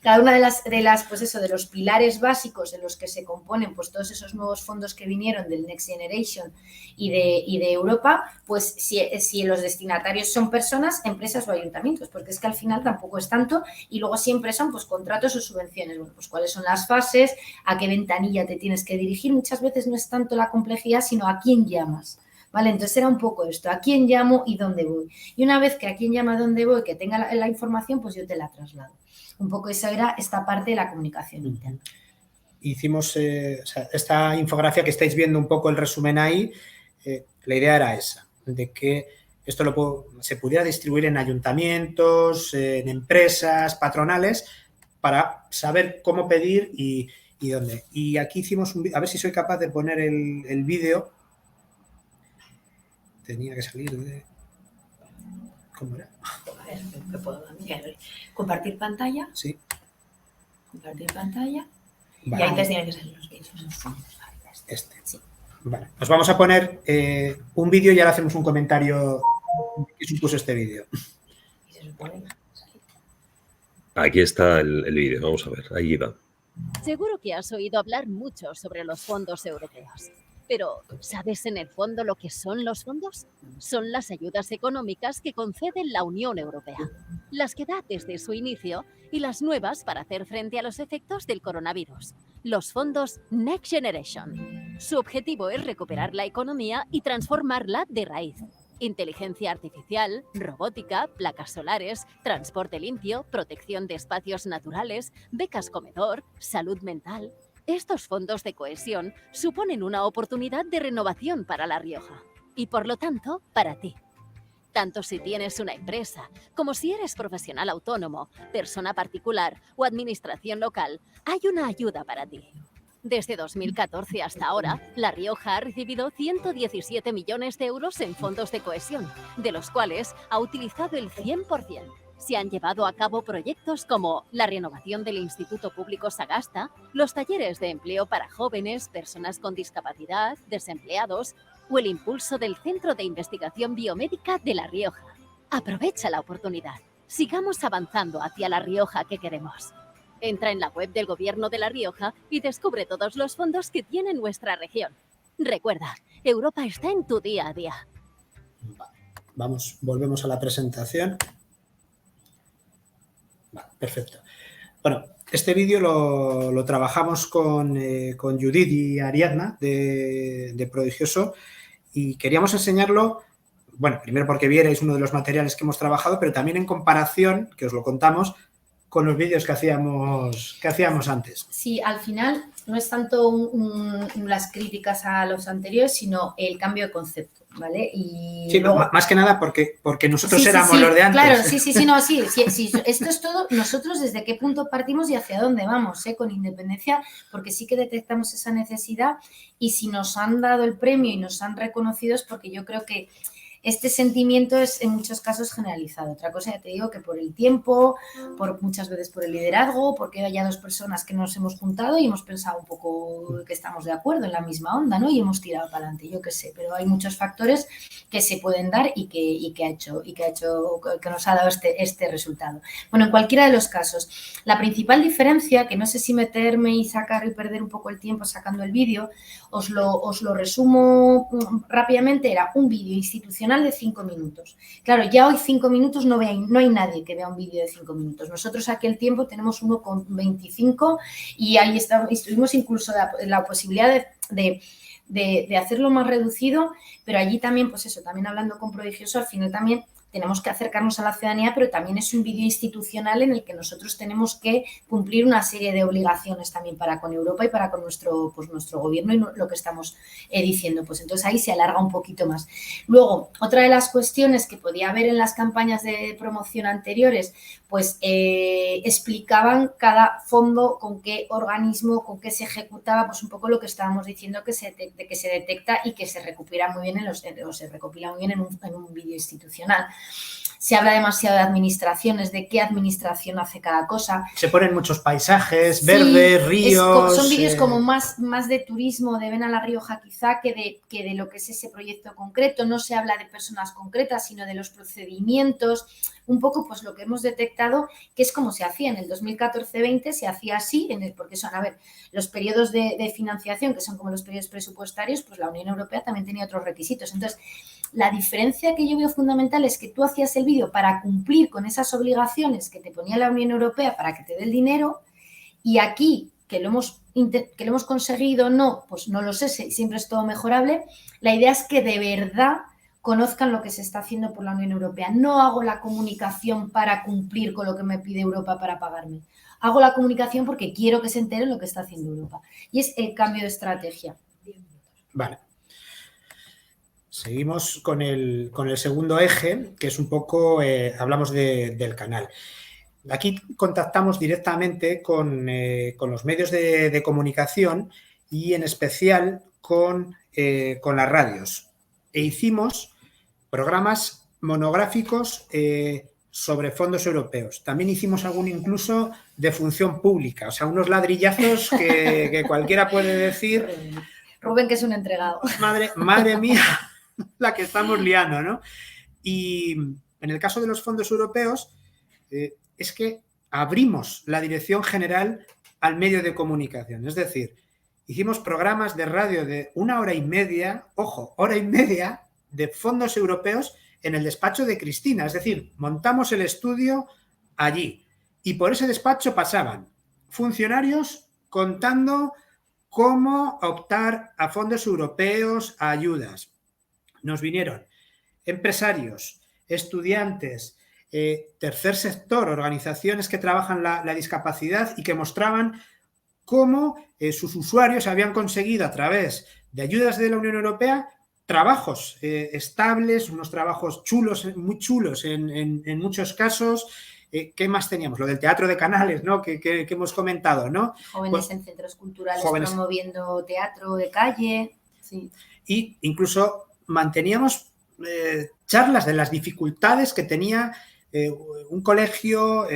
cada una de las pues eso, de los pilares básicos en los que se componen pues todos esos nuevos fondos que vinieron del Next Generation y de Europa, pues si los destinatarios son personas, empresas o ayuntamientos, porque es que al final tampoco es tanto y luego siempre son pues contratos o subvenciones, bueno, pues cuáles son las fases, a qué ventanilla te tienes que dirigir, muchas veces no es tanto la complejidad, sino a quién llamas. ¿Vale? Entonces era un poco esto, a quién llamo y dónde voy. Y una vez que a quién llama, dónde voy, que tenga la información, pues yo te la traslado. Un poco esa era esta parte de la comunicación interna. Hicimos esta infografía que estáis viendo un poco el resumen ahí, la idea era esa, de que esto se pudiera distribuir en ayuntamientos, en empresas, patronales, para saber cómo pedir y dónde. Y aquí hicimos a ver si soy capaz de poner el vídeo. Tenía que salir de... ¿Cómo era? A ver, ¿qué puedo cambiar? ¿Compartir pantalla? Sí. Compartir pantalla. Vale. Y ahí te tienen que salir los vídeos. Este. Sí. Vale. Os vamos a poner un vídeo y ahora hacemos un comentario de qué supuso este vídeo. Aquí está el vídeo, vamos a ver, ahí va. Seguro que has oído hablar mucho sobre los fondos europeos. Pero, ¿sabes en el fondo lo que son los fondos? Son las ayudas económicas que concede la Unión Europea, las que da desde su inicio y las nuevas para hacer frente a los efectos del coronavirus, los fondos Next Generation. Su objetivo es recuperar la economía y transformarla de raíz. Inteligencia artificial, robótica, placas solares, transporte limpio, protección de espacios naturales, becas comedor, salud mental. Estos fondos de cohesión suponen una oportunidad de renovación para La Rioja y, por lo tanto, para ti. Tanto si tienes una empresa como si eres profesional autónomo, persona particular o administración local, hay una ayuda para ti. Desde 2014 hasta ahora, La Rioja ha recibido 117 millones de euros en fondos de cohesión, de los cuales ha utilizado el 100%. Se han llevado a cabo proyectos como la renovación del Instituto Público Sagasta, los talleres de empleo para jóvenes, personas con discapacidad, desempleados o el impulso del Centro de Investigación Biomédica de La Rioja. Aprovecha la oportunidad. Sigamos avanzando hacia La Rioja que queremos. Entra en la web del Gobierno de La Rioja y descubre todos los fondos que tiene nuestra región. Recuerda, Europa está en tu día a día. Vamos, volvemos a la presentación. Vale, perfecto. Bueno, este vídeo lo trabajamos con Judith y Ariadna de Prodigioso y queríamos enseñarlo, bueno, primero porque vierais uno de los materiales que hemos trabajado, pero también en comparación, que os lo contamos, con los vídeos que hacíamos antes. Sí, al final no es tanto las críticas a los anteriores, sino el cambio de concepto, ¿vale? Y sí, luego... más que nada porque nosotros éramos los de antes. Claro, sí. Esto es todo, nosotros desde qué punto partimos y hacia dónde vamos, con independencia, porque sí que detectamos esa necesidad y si nos han dado el premio y nos han reconocido es porque yo creo que este sentimiento es en muchos casos generalizado. Otra cosa, ya te digo, que por el tiempo, muchas veces por el liderazgo, porque haya dos personas que nos hemos juntado y hemos pensado un poco que estamos de acuerdo en la misma onda, ¿no? Y hemos tirado para adelante, yo qué sé. Pero hay muchos factores que se pueden dar y que nos ha dado este resultado. Bueno, en cualquiera de los casos, la principal diferencia, que no sé si meterme y sacar y perder un poco el tiempo sacando el vídeo, os lo resumo rápidamente, era un vídeo institucional de 5 minutos. Claro, ya hoy 5 minutos no hay nadie que vea un vídeo de 5 minutos. Nosotros aquí el tiempo tenemos uno con 25 y ahí estuvimos incluso la posibilidad de hacerlo más reducido, pero allí también, pues eso, también hablando con Prodigioso, al final también tenemos que acercarnos a la ciudadanía, pero también es un vídeo institucional en el que nosotros tenemos que cumplir una serie de obligaciones también para con Europa y para con nuestro gobierno y lo que estamos diciendo. Pues entonces ahí se alarga un poquito más. Luego, otra de las cuestiones que podía haber en las campañas de promoción anteriores, pues explicaban cada fondo, con qué organismo, con qué se ejecutaba, pues un poco lo que estábamos diciendo que se detecta y que se recupera muy bien en un vídeo institucional. Se habla demasiado de administraciones, de qué administración hace cada cosa. Se ponen muchos paisajes, Sí, verdes, ríos... son vídeos como más de turismo, de ven a La Rioja quizá, que de lo que es ese proyecto concreto. No se habla de personas concretas, sino de los procedimientos. Un poco pues lo que hemos detectado, que es como se hacía en el 2014-20, se hacía así, porque son, a ver, los periodos de financiación, que son como los periodos presupuestarios, pues la Unión Europea también tenía otros requisitos. Entonces, la diferencia que yo veo fundamental es que tú hacías el vídeo para cumplir con esas obligaciones que te ponía la Unión Europea para que te dé el dinero, y aquí, que lo hemos conseguido o no, pues no lo sé, siempre es todo mejorable. La idea es que de verdad conozcan lo que se está haciendo por la Unión Europea. No hago la comunicación para cumplir con lo que me pide Europa para pagarme. Hago la comunicación porque quiero que se enteren lo que está haciendo Europa. Y es el cambio de estrategia. Vale. Seguimos con el segundo eje, que es un poco, hablamos del canal. Aquí contactamos directamente con los medios de comunicación y en especial con las radios. E hicimos programas monográficos sobre fondos europeos. También hicimos alguno incluso de función pública, o sea, unos ladrillazos que cualquiera puede decir... Rubén, que es un entregado. Madre mía, la que estamos liando, ¿no? Y en el caso de los fondos europeos, es que abrimos la dirección general al medio de comunicación. Es decir, hicimos programas de radio de 1 hora y media, ojo, hora y media, de fondos europeos en el despacho de Cristina. Es decir, montamos el estudio allí. Y por ese despacho pasaban funcionarios contando cómo optar a fondos europeos, a ayudas. Nos vinieron empresarios, estudiantes, tercer sector, organizaciones que trabajan la discapacidad y que mostraban cómo sus usuarios habían conseguido a través de ayudas de la Unión Europea trabajos estables, unos trabajos chulos, muy chulos en muchos casos. ¿Qué más teníamos? Lo del teatro de canales, ¿no? que hemos comentado, ¿no? Jóvenes pues, en centros culturales promoviendo teatro de calle. Sí. Y incluso manteníamos charlas de las dificultades que tenía un colegio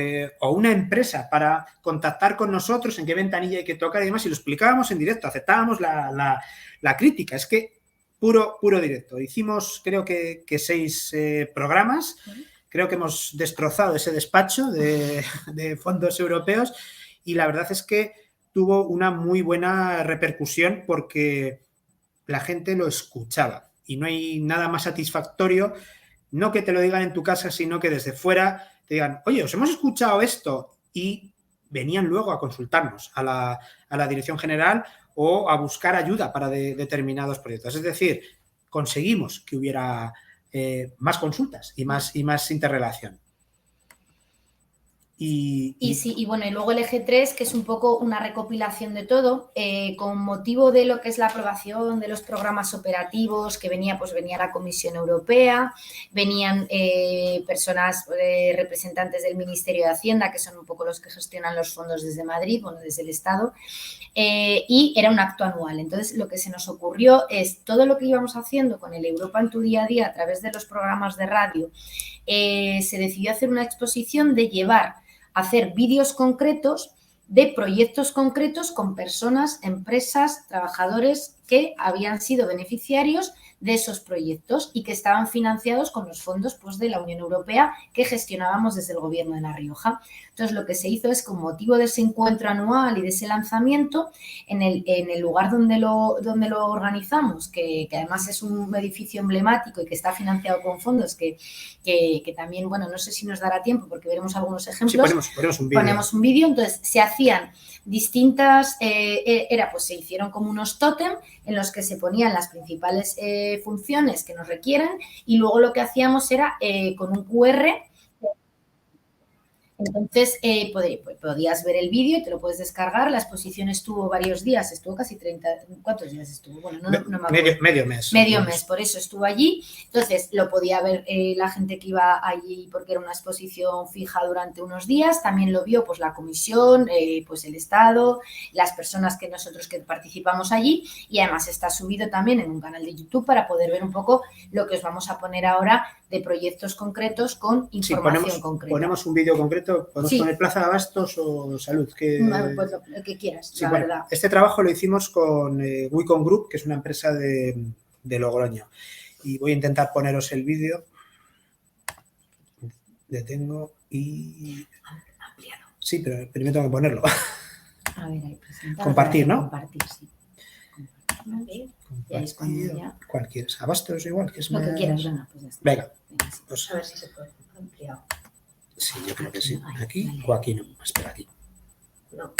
o una empresa para contactar con nosotros, en qué ventanilla hay que tocar y demás, y lo explicábamos en directo, aceptábamos la crítica. Es que puro directo. Hicimos creo que 6 programas. Creo que hemos destrozado ese despacho de fondos europeos y la verdad es que tuvo una muy buena repercusión porque la gente lo escuchaba y no hay nada más satisfactorio, no que te lo digan en tu casa, sino que desde fuera te digan, oye, os hemos escuchado esto, y venían luego a consultarnos a la dirección general o a buscar ayuda para determinados proyectos. Es decir, conseguimos que hubiera más consultas y más interrelación. Y bueno, y luego el eje 3, que es un poco una recopilación de todo, con motivo de lo que es la aprobación de los programas operativos, que venía la Comisión Europea, venían personas, representantes del Ministerio de Hacienda, que son un poco los que gestionan los fondos desde Madrid, bueno, desde el Estado, y era un acto anual. Entonces, lo que se nos ocurrió es todo lo que íbamos haciendo con el Europa en tu día a día a través de los programas de radio, se decidió hacer una exposición de hacer vídeos concretos de proyectos concretos con personas, empresas, trabajadores que habían sido beneficiarios de esos proyectos y que estaban financiados con los fondos pues, de la Unión Europea que gestionábamos desde el Gobierno de La Rioja. Entonces, lo que se hizo es, con motivo de ese encuentro anual y de ese lanzamiento, en el lugar donde lo organizamos, que además es un edificio emblemático y que está financiado con fondos, que también, bueno, no sé si nos dará tiempo porque veremos algunos ejemplos. Sí, ponemos un vídeo. Entonces, se hacían distintas, pues se hicieron como unos tótem en los que se ponían las principales funciones que nos requieren y luego lo que hacíamos era con un QR Entonces, podías ver el vídeo y te lo puedes descargar. La exposición estuvo varios días, estuvo casi 30, ¿cuántos días estuvo? Bueno, no me acuerdo. Medio mes. Medio mes, por eso estuvo allí. Entonces, lo podía ver la gente que iba allí porque era una exposición fija durante unos días. También lo vio pues la comisión, pues el Estado, las personas que nosotros que participamos allí. Y además está subido también en un canal de YouTube para poder ver un poco lo que os vamos a poner ahora de proyectos concretos con información concreta. Ponemos un vídeo concreto, podemos poner Plaza de Abastos o Salud. Pues lo que quieras, la verdad. Este trabajo lo hicimos con Wicom Group, que es una empresa de Logroño. Y voy a intentar poneros el vídeo. Detengo y... Ampliado. Sí, pero primero tengo que ponerlo. A ver, ahí presentar. Compartir, ¿no? Compartir, sí. Ya es cuando ya... ¿Cuál quieres? Abastos igual, que es lo más... que quieras, Ana, pues ya está. Venga. Sí. Pues, a ver si se puede ampliado. Sí, yo creo que sí. Aquí Vale. o aquí no. Espera, aquí. No.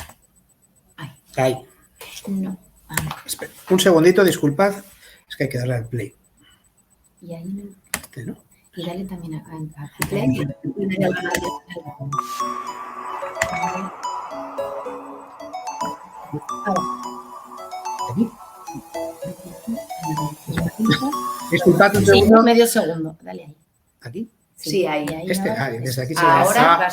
Ahí. Ahí. No. Vale. Espera. Un segundito, disculpad. Es que hay que darle al play. Y ahí... ¿No? Y dale también a play. Aquí. Disculpad un segundo. Sí, medio segundo. Dale ahí. ¿Aquí? Sí, ahí. Desde aquí se ve. Ahora.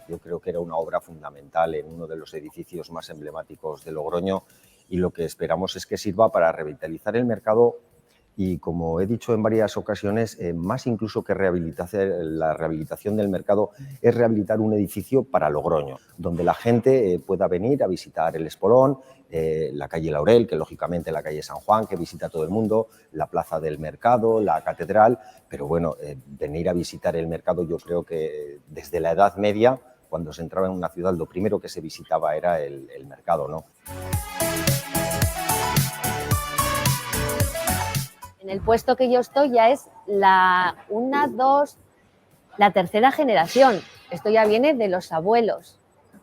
Yo creo que era una obra fundamental en uno de los edificios más emblemáticos de Logroño y lo que esperamos es que sirva para revitalizar el mercado y, como he dicho en varias ocasiones, más incluso que la rehabilitación del mercado es rehabilitar un edificio para Logroño, donde la gente pueda venir a visitar el Espolón, la calle Laurel, que lógicamente la calle San Juan, que visita todo el mundo, la plaza del mercado, la catedral, pero bueno, venir a visitar el mercado yo creo que desde la Edad Media, cuando se entraba en una ciudad, lo primero que se visitaba era el mercado, ¿no? En el puesto que yo estoy ya es la tercera generación. Esto ya viene de los abuelos,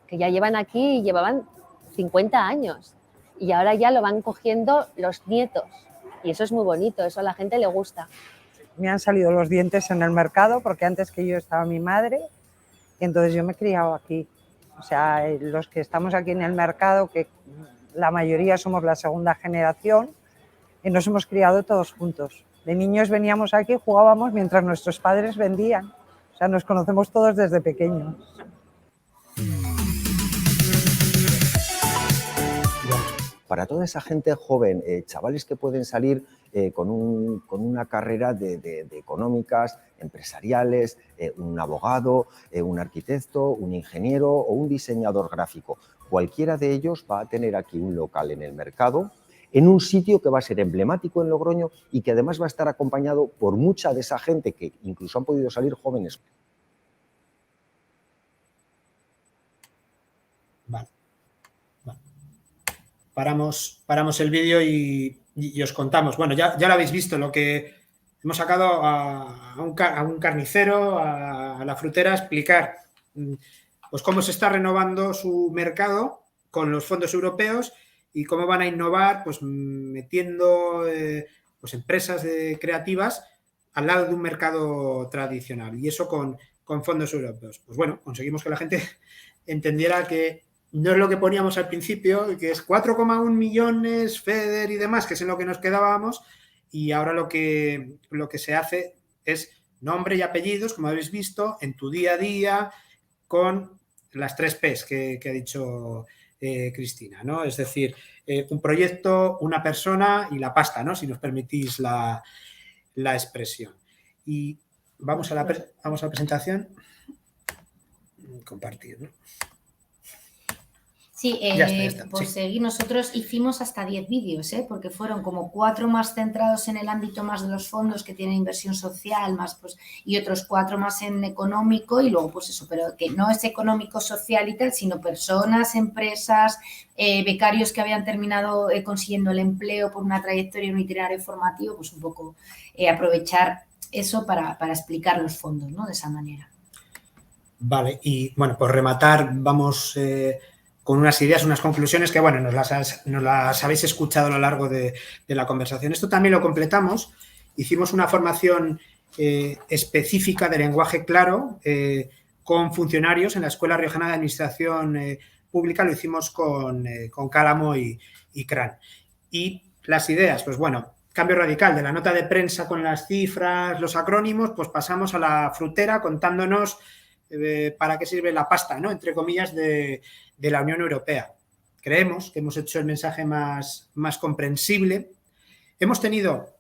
que ya llevan aquí y llevaban 50 años. Y ahora ya lo van cogiendo los nietos. Y eso es muy bonito, eso a la gente le gusta. Me han salido los dientes en el mercado porque antes que yo estaba mi madre, y entonces yo me he criado aquí. O sea, los que estamos aquí en el mercado, que la mayoría somos la segunda generación, y nos hemos criado todos juntos. De niños veníamos aquí, jugábamos mientras nuestros padres vendían. O sea, nos conocemos todos desde pequeños. Para toda esa gente joven, chavales que pueden salir con una carrera de económicas, empresariales, un abogado, un arquitecto, un ingeniero o un diseñador gráfico. Cualquiera de ellos va a tener aquí un local en el mercado, en un sitio que va a ser emblemático en Logroño y que además va a estar acompañado por mucha de esa gente que incluso han podido salir jóvenes. Vale. Paramos el vídeo y os contamos. Bueno, ya lo habéis visto, lo que hemos sacado a un carnicero, a la frutera, a explicar pues cómo se está renovando su mercado con los fondos europeos y cómo van a innovar pues metiendo pues empresas creativas al lado de un mercado tradicional, y eso con fondos europeos. Pues bueno, conseguimos que la gente entendiera que no es lo que poníamos al principio, que es 4,1 millones, FEDER y demás, que es en lo que nos quedábamos, y ahora lo que se hace es nombre y apellidos, como habéis visto, en tu día a día, con las 3 P's que ha dicho Cristina, ¿no? Es decir, un proyecto, una persona y la pasta, ¿no? Si nos permitís la expresión. Y vamos a la presentación. Compartir, ¿no? Sí, ya está, pues sí. Nosotros hicimos hasta 10 vídeos, porque fueron como 4 más centrados en el ámbito más de los fondos que tienen inversión social, más pues, y otros 4 más en económico, y luego pues eso, pero que no es económico, social y tal, sino personas, empresas, becarios que habían terminado consiguiendo el empleo por una trayectoria, un itinerario formativo, pues un poco aprovechar eso para explicar los fondos, ¿no? De esa manera. Vale, y bueno, por rematar, vamos con unas ideas, unas conclusiones que, bueno, nos las habéis escuchado a lo largo de la conversación. Esto también lo completamos. Hicimos una formación específica de lenguaje claro con funcionarios en la Escuela Riojana de Administración Pública. Lo hicimos con Cálamo y CRAN. Y las ideas, pues bueno, cambio radical de la nota de prensa con las cifras, los acrónimos, pues pasamos a la frutera contándonos para qué sirve la pasta, ¿no?, entre comillas, de la Unión Europea. Creemos que hemos hecho el mensaje más comprensible. Hemos tenido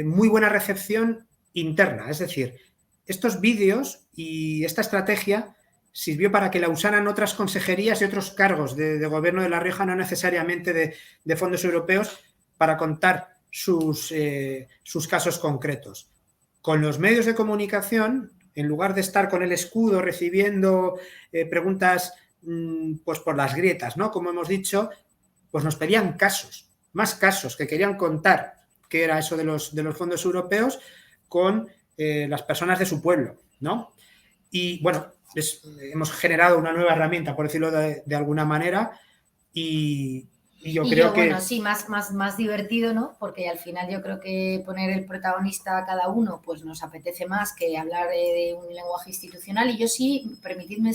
muy buena recepción interna, es decir, estos vídeos y esta estrategia sirvió para que la usaran otras consejerías y otros cargos de Gobierno de La Rioja, no necesariamente de fondos europeos, para contar sus casos concretos. Con los medios de comunicación, en lugar de estar con el escudo recibiendo preguntas pues por las grietas, ¿no?, como hemos dicho, pues nos pedían casos, más casos, que querían contar qué era eso de los fondos europeos con las personas de su pueblo, ¿no? Y bueno, hemos generado una nueva herramienta, por decirlo de alguna manera, y yo creo que... Bueno, sí, más divertido, ¿no? Porque al final yo creo que poner el protagonista a cada uno pues nos apetece más que hablar de un lenguaje institucional. Y yo sí, permitidme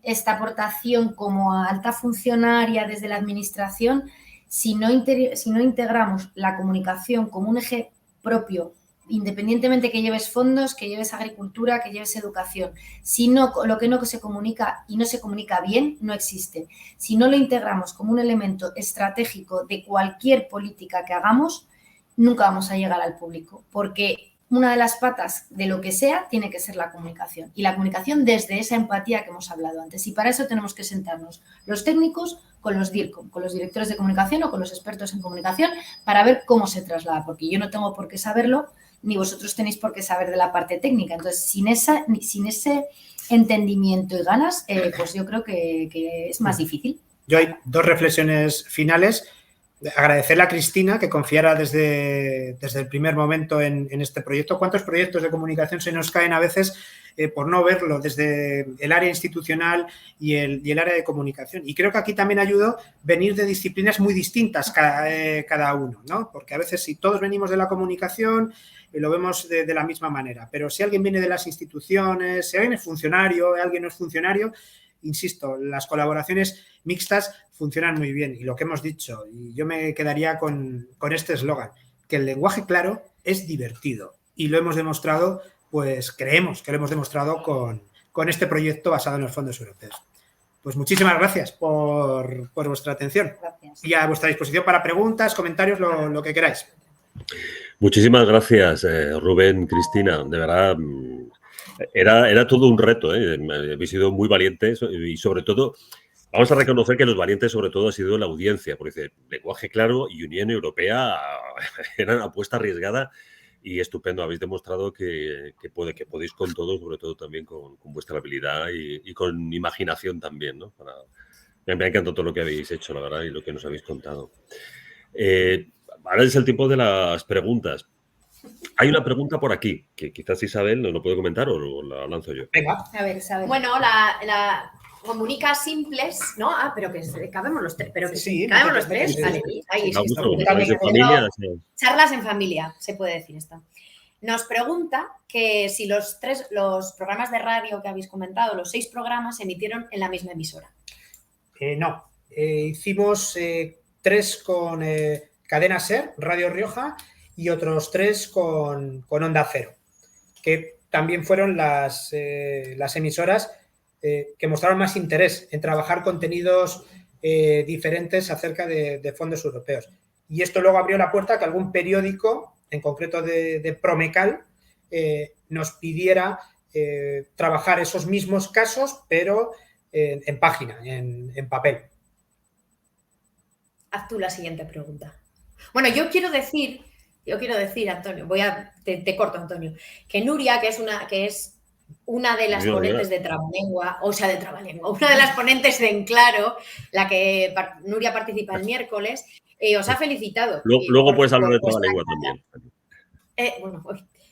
esta aportación como alta funcionaria desde la administración, si no integramos la comunicación como un eje propio, independientemente que lleves fondos, que lleves agricultura, que lleves educación, si no, lo que no se comunica y no se comunica bien, no existe. Si no lo integramos como un elemento estratégico de cualquier política que hagamos, nunca vamos a llegar al público, porque una de las patas de lo que sea tiene que ser la comunicación, y la comunicación desde esa empatía que hemos hablado antes, y para eso tenemos que sentarnos los técnicos con los DIRCOM, con los directores de comunicación o con los expertos en comunicación, para ver cómo se traslada, porque yo no tengo por qué saberlo, ni vosotros tenéis por qué saber de la parte técnica. Entonces, sin ese entendimiento y ganas, pues yo creo que es más difícil. Yo hay dos reflexiones finales. Agradecerle a Cristina que confiara desde el primer momento en este proyecto. ¿Cuántos proyectos de comunicación se nos caen a veces por no verlo desde el área institucional y el área de comunicación? Y creo que aquí también ayudó venir de disciplinas muy distintas cada uno, ¿no? Porque a veces si todos venimos de la comunicación lo vemos de la misma manera, pero si alguien viene de las instituciones, si alguien es funcionario, alguien no es funcionario, insisto, las colaboraciones mixtas funcionan muy bien. Y lo que hemos dicho, y yo me quedaría con este eslogan, que el lenguaje claro es divertido. Y lo hemos demostrado, pues creemos que lo hemos demostrado con este proyecto basado en los fondos europeos. Pues muchísimas gracias por vuestra atención. Gracias. Y a vuestra disposición para preguntas, comentarios, lo que queráis. Muchísimas gracias, Rubén, Cristina. De verdad, era todo un reto, ¿eh? Habéis sido muy valientes y sobre todo, vamos a reconocer que los valientes sobre todo ha sido la audiencia, porque dice, lenguaje claro y Unión Europea era una apuesta arriesgada y estupendo. Habéis demostrado que podéis con todo, sobre todo también con vuestra habilidad y con imaginación también, ¿no? Me ha encantado todo lo que habéis hecho, la verdad, y lo que nos habéis contado. Ahora es el tiempo de las preguntas. Hay una pregunta por aquí, que quizás Isabel no lo puede comentar o la lanzo yo. Venga. A ver, Isabel. Bueno, la comunica simples, ¿no? Ah, pero que cabemos los tres. Pero que Sí, cabemos los tres. sí. Vale, ahí Da gusto, está. ¿habláis de familia? Charlas en familia, se puede decir esto. Nos pregunta que si los programas de radio que habéis comentado, los 6 programas, se emitieron en la misma emisora. No, hicimos 3 con Cadena SER, Radio Rioja, y otros 3 con Onda Cero, que también fueron las emisoras que mostraron más interés en trabajar contenidos diferentes acerca de fondos europeos. Y esto luego abrió la puerta a que algún periódico, en concreto de Promecal, nos pidiera trabajar esos mismos casos, pero en página, en papel. Haz tú la siguiente pregunta. Bueno, yo quiero decir, Antonio, te corto, Antonio, que Nuria, que es una de las ponentes de Trabalengua, una de las ponentes de En Claro, la que Nuria participa el miércoles, os ha felicitado. Luego puedes hablar de Trabalengua también. Bueno,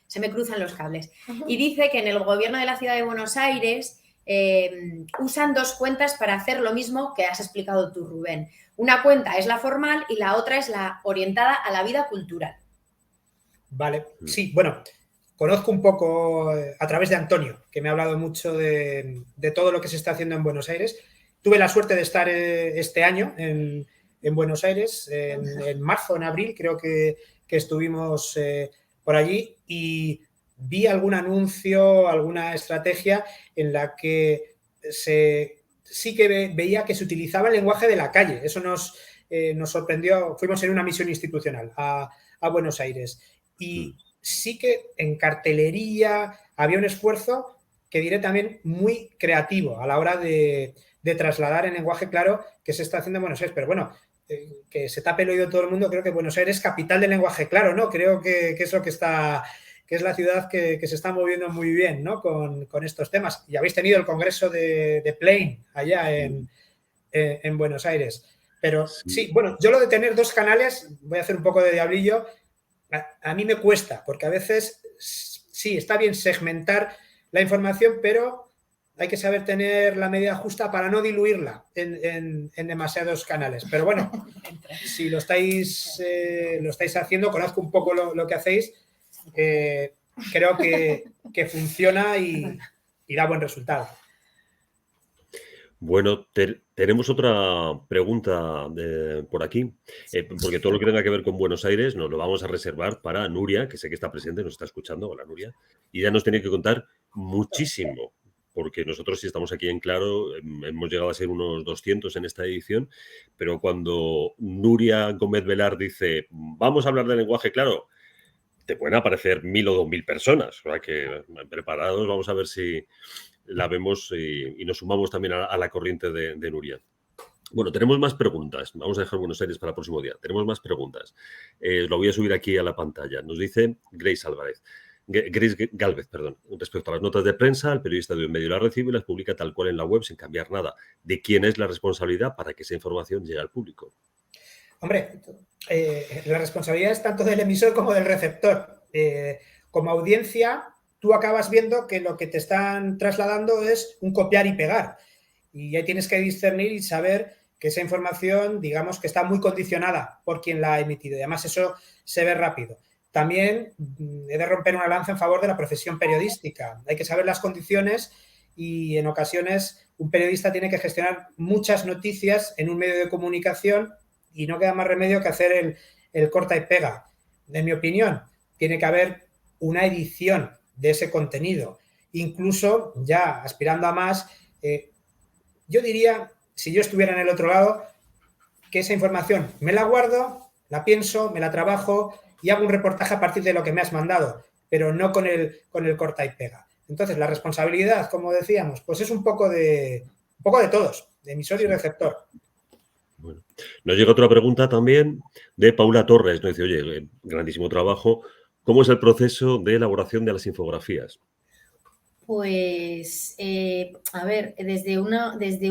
se me cruzan los cables. Y dice que en el gobierno de la ciudad de Buenos Aires usan 2 cuentas para hacer lo mismo que has explicado tú, Rubén. Una cuenta es la formal y la otra es la orientada a la vida cultural. Vale, sí, bueno, conozco un poco a través de Antonio, que me ha hablado mucho de todo lo que se está haciendo en Buenos Aires. Tuve la suerte de estar este año en Buenos Aires, en marzo, en abril, creo que estuvimos por allí y vi algún anuncio, alguna estrategia en la que sí que veía que se utilizaba el lenguaje de la calle. Eso nos sorprendió. Fuimos en una misión institucional a Buenos Aires y sí que en cartelería había un esfuerzo que diré también muy creativo a la hora de trasladar en lenguaje claro que se está haciendo en Buenos Aires. Pero bueno, que se tape el oído todo el mundo, creo que Buenos Aires es capital del lenguaje claro, ¿no? Creo que es lo que está... que es la ciudad que se está moviendo muy bien, ¿no? con estos temas. Y habéis tenido el congreso de Plain allá en Buenos Aires. Pero sí, bueno, yo lo de tener 2 canales, voy a hacer un poco de diablillo, a mí me cuesta, porque a veces sí, está bien segmentar la información, pero hay que saber tener la medida justa para no diluirla en demasiados canales. Pero bueno, si lo estáis haciendo, conozco un poco lo que hacéis, creo que funciona y da buen resultado. Bueno, tenemos otra pregunta por aquí, porque todo lo que tenga que ver con Buenos Aires nos lo vamos a reservar para Nuria, que sé que está presente, nos está escuchando. Hola, Nuria. Y ya nos tiene que contar muchísimo, porque nosotros sí estamos aquí en Claro, hemos llegado a ser unos 200 en esta edición, pero cuando Nuria Gómez Velar dice, vamos a hablar de lenguaje claro, te pueden aparecer 1.000 o 2.000 personas. O sea que preparados, vamos a ver si la vemos y nos sumamos también a la corriente de Nuria. Bueno, tenemos más preguntas. Vamos a dejar Buenos Aires para el próximo día. Tenemos más preguntas. Lo voy a subir aquí a la pantalla. Nos dice Grace Galvez, respecto a las notas de prensa, el periodista de un medio las recibe y las publica tal cual en la web sin cambiar nada. ¿De quién es la responsabilidad para que esa información llegue al público? Hombre, la responsabilidad es tanto del emisor como del receptor. Como audiencia, tú acabas viendo que lo que te están trasladando es un copiar y pegar. Y ahí tienes que discernir y saber que esa información, digamos, que está muy condicionada por quien la ha emitido. Y además eso se ve rápido. También he de romper una lanza en favor de la profesión periodística. Hay que saber las condiciones y en ocasiones un periodista tiene que gestionar muchas noticias en un medio de comunicación y no queda más remedio que hacer el corta y pega. En mi opinión, tiene que haber una edición de ese contenido. Incluso, ya aspirando a más, yo diría, si yo estuviera en el otro lado, que esa información me la guardo, la pienso, me la trabajo y hago un reportaje a partir de lo que me has mandado, pero no con el corta y pega. Entonces, la responsabilidad, como decíamos, pues es un poco de todos, de emisor y receptor. Bueno, nos llega otra pregunta también de Paula Torres. Nos dice, oye, grandísimo trabajo. ¿Cómo es el proceso de elaboración de las infografías? Pues, a ver, desde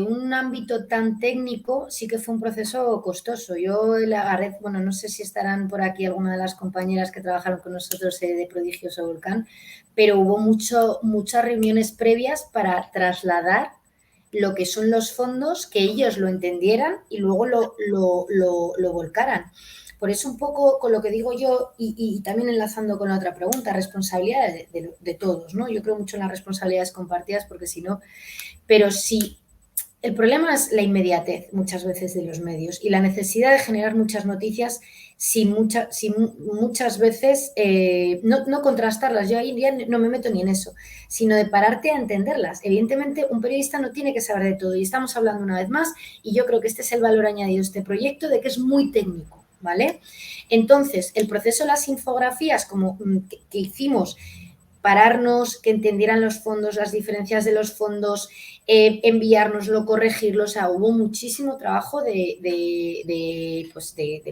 un ámbito tan técnico sí que fue un proceso costoso. Yo agarré, bueno, no sé si estarán por aquí alguna de las compañeras que trabajaron con nosotros de Prodigioso Volcán, pero hubo muchas reuniones previas para trasladar lo que son los fondos, que ellos lo entendieran y luego lo volcaran. Por eso un poco con lo que digo yo y también enlazando con la otra pregunta, responsabilidad de todos, ¿no? Yo creo mucho en las responsabilidades compartidas porque si no, pero sí, el problema es la inmediatez muchas veces de los medios y la necesidad de generar muchas noticias sin muchas veces no contrastarlas. Yo ahí ya no me meto ni en eso, sino de pararte a entenderlas. Evidentemente, un periodista no tiene que saber de todo y estamos hablando una vez más y yo creo que este es el valor añadido de este proyecto, de que es muy técnico. ¿Vale? Entonces, el proceso de las infografías, como que hicimos, pararnos, que entendieran los fondos, las diferencias de los fondos, enviárnoslo, corregirlo, o sea, hubo muchísimo trabajo de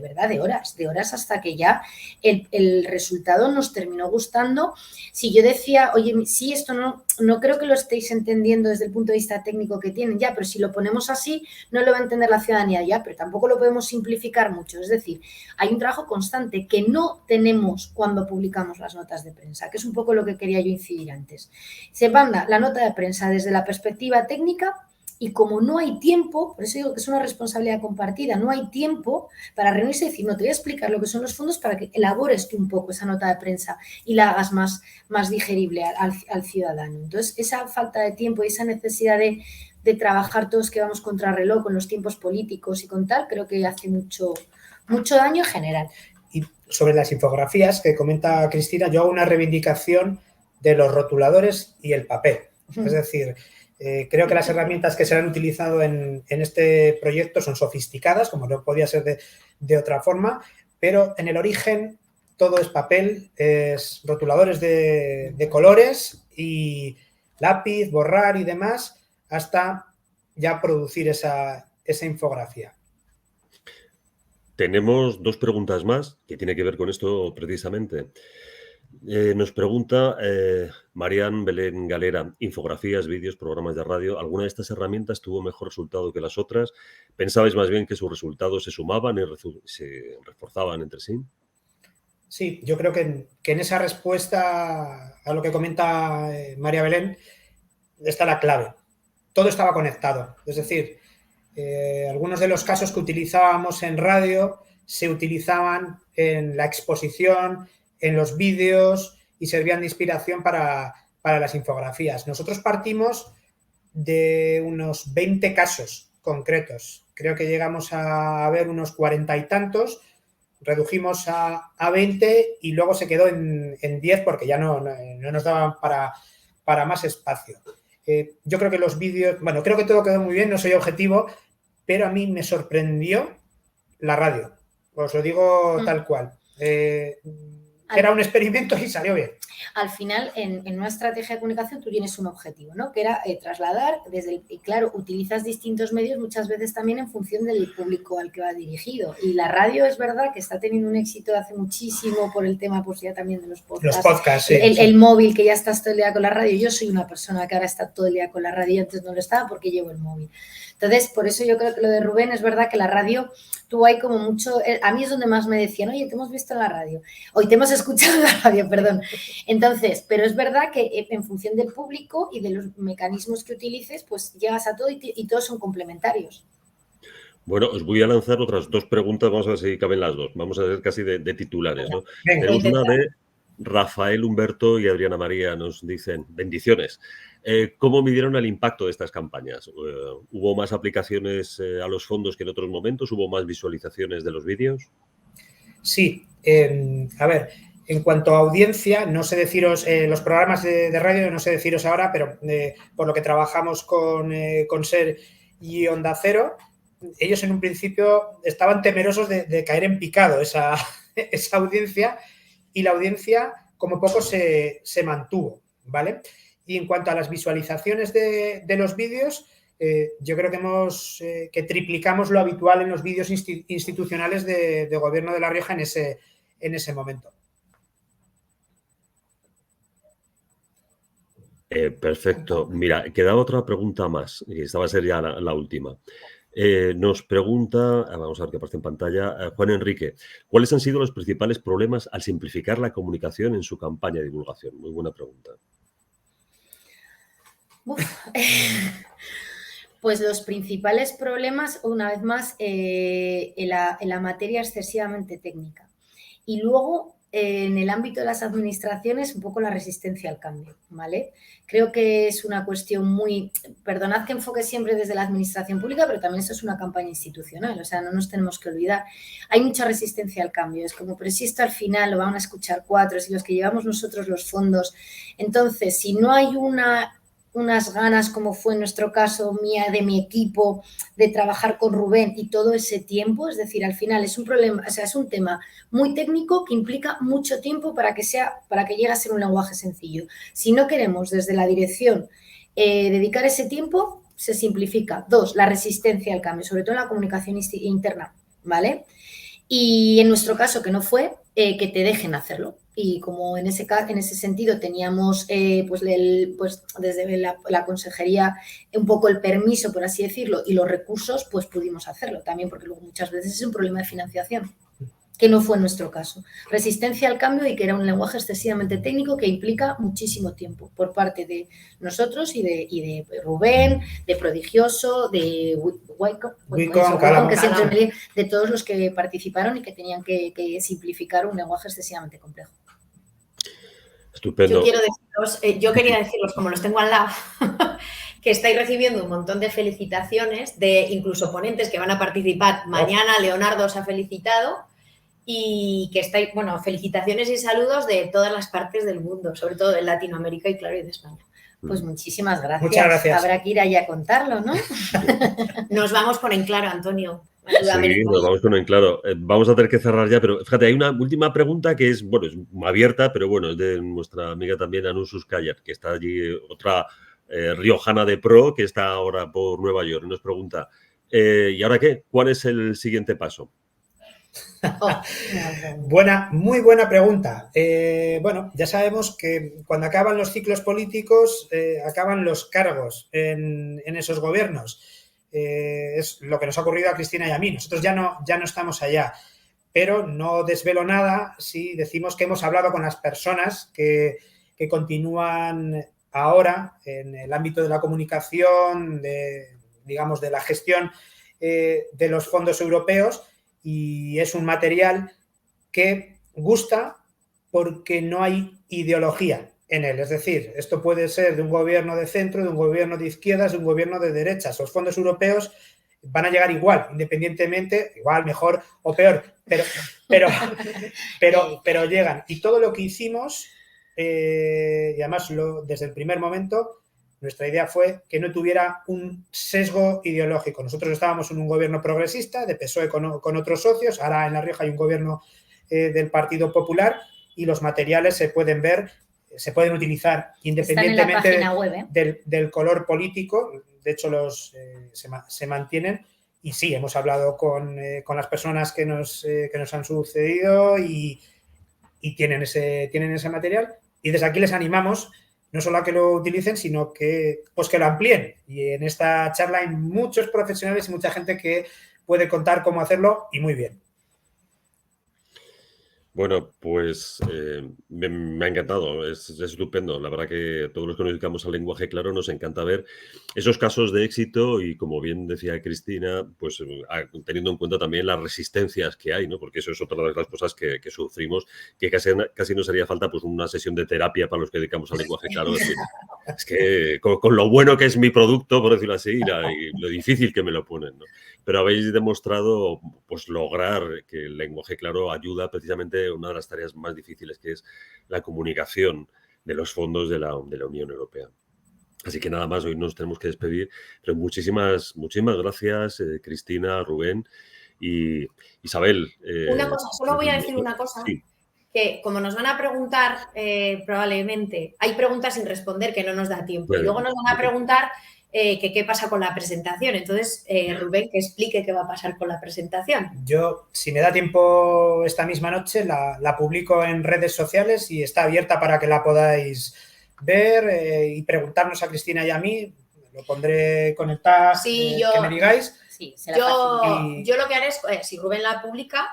verdad, de horas hasta que ya el resultado nos terminó gustando. Si yo decía, oye, sí, esto no creo que lo estéis entendiendo desde el punto de vista técnico que tienen ya, pero si lo ponemos así, no lo va a entender la ciudadanía ya, pero tampoco lo podemos simplificar mucho. Es decir, hay un trabajo constante que no tenemos cuando publicamos las notas de prensa, que es un poco lo que quería yo incidir antes. Se manda la nota de prensa desde la perspectiva técnica y como no hay tiempo, por eso digo que es una responsabilidad compartida, no hay tiempo para reunirse y decir, no, te voy a explicar lo que son los fondos para que elabores tú un poco esa nota de prensa y la hagas más digerible al ciudadano. Entonces, esa falta de tiempo y esa necesidad de trabajar todos que vamos contra reloj con los tiempos políticos y con tal, creo que hace mucho daño en general. Y sobre las infografías que comenta Cristina, yo hago una reivindicación de los rotuladores y el papel. Es decir, creo que las herramientas que se han utilizado en este proyecto son sofisticadas, como no podía ser de otra forma, pero en el origen todo es papel, es rotuladores de colores y lápiz, borrar y demás, hasta ya producir esa infografía. Tenemos 2 preguntas más que tiene que ver con esto precisamente. Nos pregunta Marian Belén Galera, infografías, vídeos, programas de radio. ¿Alguna de estas herramientas tuvo mejor resultado que las otras? ¿Pensabais más bien que sus resultados se sumaban y se reforzaban entre sí? Sí, yo creo que en esa respuesta a lo que comenta María Belén está la clave. Todo estaba conectado. Es decir, algunos de los casos que utilizábamos en radio se utilizaban en la exposición, en los vídeos y servían de inspiración para las infografías. Nosotros partimos de unos 20 casos concretos. Creo que llegamos a ver unos 40 y tantos, redujimos a 20 y luego se quedó en 10 porque ya no nos daban para más espacio. Yo creo que los vídeos, bueno, creo que todo quedó muy bien, no soy objetivo, pero a mí me sorprendió la radio. Os lo digo tal cual. Era un experimento y salió bien. Al final, en una estrategia de comunicación tú tienes un objetivo, ¿no? Que era trasladar y claro, utilizas distintos medios muchas veces también en función del público al que va dirigido. Y la radio es verdad que está teniendo un éxito hace muchísimo por el tema, pues ya también de los podcasts. Los podcasts, sí. El móvil, que ya estás todo el día con la radio. Yo soy una persona que ahora está todo el día con la radio, antes no lo estaba porque llevo el móvil. Entonces, por eso yo creo que lo de Rubén es verdad que la radio tuvo ahí como mucho... A mí es donde más me decían, oye, te hemos visto en la radio. Hoy te hemos escuchado en la radio, perdón. Entonces, pero es verdad que en función del público y de los mecanismos que utilices, pues llegas a todo y todos son complementarios. Bueno, os voy a lanzar otras 2 preguntas, vamos a ver si caben las 2. Vamos a ver casi de titulares, ¿no? Venga, tenemos una de Rafael Humberto y Adriana María, nos dicen, bendiciones. ¿Cómo midieron el impacto de estas campañas? ¿Hubo más aplicaciones a los fondos que en otros momentos? ¿Hubo más visualizaciones de los vídeos? Sí. A ver, en cuanto a audiencia, no sé deciros, los programas de radio no sé deciros ahora, pero por lo que trabajamos con SER y Onda Cero, ellos en un principio estaban temerosos de caer en picado esa audiencia, y la audiencia como poco se mantuvo, ¿vale? Y en cuanto a las visualizaciones de los vídeos, yo creo que triplicamos lo habitual en los vídeos institucionales de Gobierno de La Rioja en ese momento. Perfecto. Mira, queda otra pregunta más, y esta va a ser ya la última. Nos pregunta, vamos a ver qué aparece en pantalla, Juan Enrique, ¿cuáles han sido los principales problemas al simplificar la comunicación en su campaña de divulgación? Muy buena pregunta. Pues los principales problemas, una vez más, en la materia excesivamente técnica. Y luego, en el ámbito de las administraciones, un poco la resistencia al cambio, ¿vale? Creo que es una cuestión muy... Perdonad que enfoque siempre desde la administración pública, pero también esto es una campaña institucional, o sea, no nos tenemos que olvidar. Hay mucha resistencia al cambio, es como, pero si esto al final lo van a escuchar 4, si los que llevamos nosotros los fondos. Entonces, si no hay unas ganas, como fue en nuestro caso mía, de mi equipo, de trabajar con Rubén y todo ese tiempo, es decir, al final es un problema, o sea, es un tema muy técnico que implica mucho tiempo para que llegue a ser un lenguaje sencillo. Si no queremos desde la dirección dedicar ese tiempo, se simplifica. 2, la resistencia al cambio, sobre todo en la comunicación interna, ¿vale? Y en nuestro caso, que no fue, que te dejen hacerlo. Y como en ese sentido teníamos pues desde la consejería un poco el permiso, por así decirlo, y los recursos, pues pudimos hacerlo también, porque luego muchas veces es un problema de financiación, que no fue nuestro caso. Resistencia al cambio y que era un lenguaje excesivamente técnico que implica muchísimo tiempo por parte de nosotros y de Rubén, de Prodigioso, de Wicom, que siempre me lío, de todos los que participaron y que tenían que simplificar un lenguaje excesivamente complejo. Estupendo. Yo quería deciros, como los tengo al lado, que estáis recibiendo un montón de felicitaciones de incluso ponentes que van a participar. Mañana Leonardo os ha felicitado y que estáis, bueno, felicitaciones y saludos de todas las partes del mundo, sobre todo de Latinoamérica y claro, y de España. Pues muchísimas gracias. Muchas gracias. Habrá que ir allá a contarlo, ¿no? Nos vamos con Enclaro, Antonio. Sí, nos vamos con Enclaro. Vamos a tener que cerrar ya, pero fíjate, hay una última pregunta que es, bueno, es abierta, pero bueno, es de nuestra amiga también Anu Suscayer, que está allí, otra riojana de pro, que está ahora por Nueva York. Nos pregunta, ¿y ahora qué? ¿Cuál es el siguiente paso? Muy buena pregunta. Bueno, ya sabemos que cuando acaban los ciclos políticos, acaban los cargos en esos gobiernos. Es lo que nos ha ocurrido a Cristina y a mí. Nosotros ya no estamos allá, pero no desvelo nada si decimos que hemos hablado con las personas que continúan ahora en el ámbito de la comunicación, digamos, de la gestión de los fondos europeos, y es un material que gusta porque no hay ideología en él. Es decir, esto puede ser de un gobierno de centro, de un gobierno de izquierdas, de un gobierno de derechas. Los fondos europeos van a llegar igual, independientemente, igual, mejor o peor, pero llegan. Y todo lo que hicimos, y además desde el primer momento, nuestra idea fue que no tuviera un sesgo ideológico. Nosotros estábamos en un gobierno progresista, de PSOE con otros socios, ahora en La Rioja hay un gobierno del Partido Popular y los materiales se pueden ver, se pueden utilizar independientemente web, del color político. De hecho, se mantienen. Y sí, hemos hablado con las personas que nos han sucedido y tienen ese material. Y desde aquí les animamos no solo a que lo utilicen, sino que lo amplíen. Y en esta charla hay muchos profesionales y mucha gente que puede contar cómo hacerlo y muy bien. Bueno, pues me ha encantado, es estupendo. La verdad que todos los que nos dedicamos al lenguaje claro nos encanta ver esos casos de éxito y, como bien decía Cristina, pues teniendo en cuenta también las resistencias que hay, ¿no? Porque eso es otra de las cosas que sufrimos, que casi nos haría falta pues una sesión de terapia para los que dedicamos al lenguaje claro. Es que con lo bueno que es mi producto, por decirlo así, y lo difícil que me lo ponen, ¿no? Pero habéis demostrado pues lograr que el lenguaje claro ayuda precisamente a una de las tareas más difíciles, que es la comunicación de los fondos de la Unión Europea. Así que nada más, hoy nos tenemos que despedir. Pero muchísimas gracias, Cristina, Rubén y Isabel. Una cosa, solo voy a decir una cosa. Sí. Que como nos van a preguntar, probablemente, hay preguntas sin responder que no nos da tiempo. Bueno, y luego nos van a preguntar que qué pasa con la presentación. Entonces, Rubén, que explique qué va a pasar con la presentación. Yo, si me da tiempo esta misma noche, la publico en redes sociales y está abierta para que la podáis ver y preguntarnos a Cristina y a mí. Lo pondré con el tag que me digáis. Sí, yo lo que haré es, si Rubén la publica,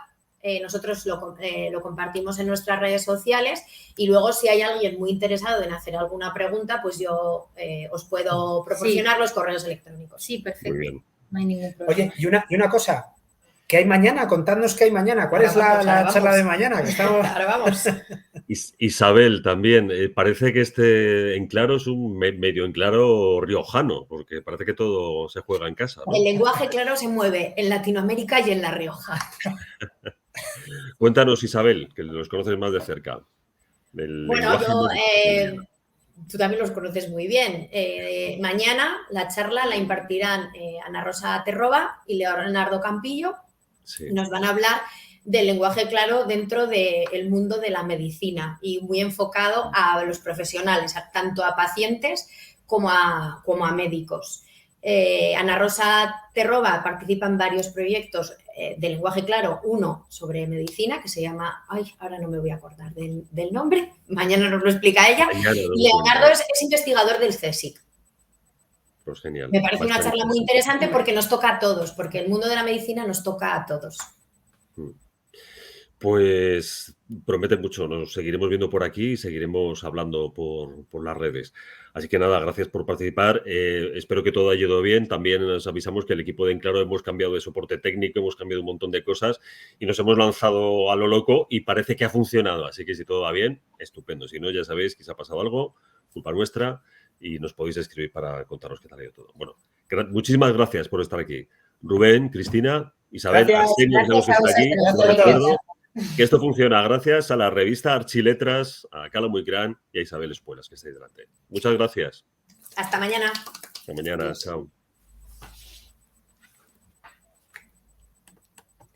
nosotros lo compartimos en nuestras redes sociales y luego si hay alguien muy interesado en hacer alguna pregunta, pues yo os puedo proporcionar los correos electrónicos. Sí, perfecto. Muy bien. No hay ningún problema. Oye, y una cosa, ¿qué hay mañana? Contadnos qué hay mañana. ¿Cuál es la charla de mañana? Que estamos... Ahora vamos. Isabel, también, parece que este Enclaro es un medio Enclaro riojano, porque parece que todo se juega en casa, ¿no? El lenguaje claro se mueve en Latinoamérica y en La Rioja. Cuéntanos, Isabel, que los conoces más de cerca. Bueno, tú también los conoces muy bien. Mañana la charla la impartirán Ana Rosa Terroba y Leonardo Campillo. Sí. Nos van a hablar del lenguaje claro dentro del mundo de la medicina y muy enfocado a los profesionales, tanto a pacientes como a médicos. Ana Rosa Terroba participa en varios proyectos de lenguaje claro, uno sobre medicina que se llama, ahora no me voy a acordar del nombre, mañana nos lo explica ella, y Leonardo es investigador del CSIC. Pues genial. Me parece una charla muy interesante porque nos toca a todos, porque el mundo de la medicina nos toca a todos. Pues promete mucho, nos seguiremos viendo por aquí y seguiremos hablando por las redes. Así que nada, gracias por participar. Espero que todo haya ido bien. También os avisamos que el equipo de Enclaro hemos cambiado de soporte técnico, hemos cambiado un montón de cosas y nos hemos lanzado a lo loco y parece que ha funcionado. Así que si todo va bien, estupendo. Si no, ya sabéis que se ha pasado algo, culpa nuestra, y nos podéis escribir para contaros qué tal ha ido todo. Bueno, muchísimas gracias por estar aquí. Rubén, Cristina, Isabel, Arsenio, que sabemos que está aquí. Os recuerdo que esto funciona gracias a la revista Archiletras, a Cala Muy Gran y a Isabel Espuelas, que está ahí delante. Muchas gracias. Hasta mañana. Hasta mañana. Chao.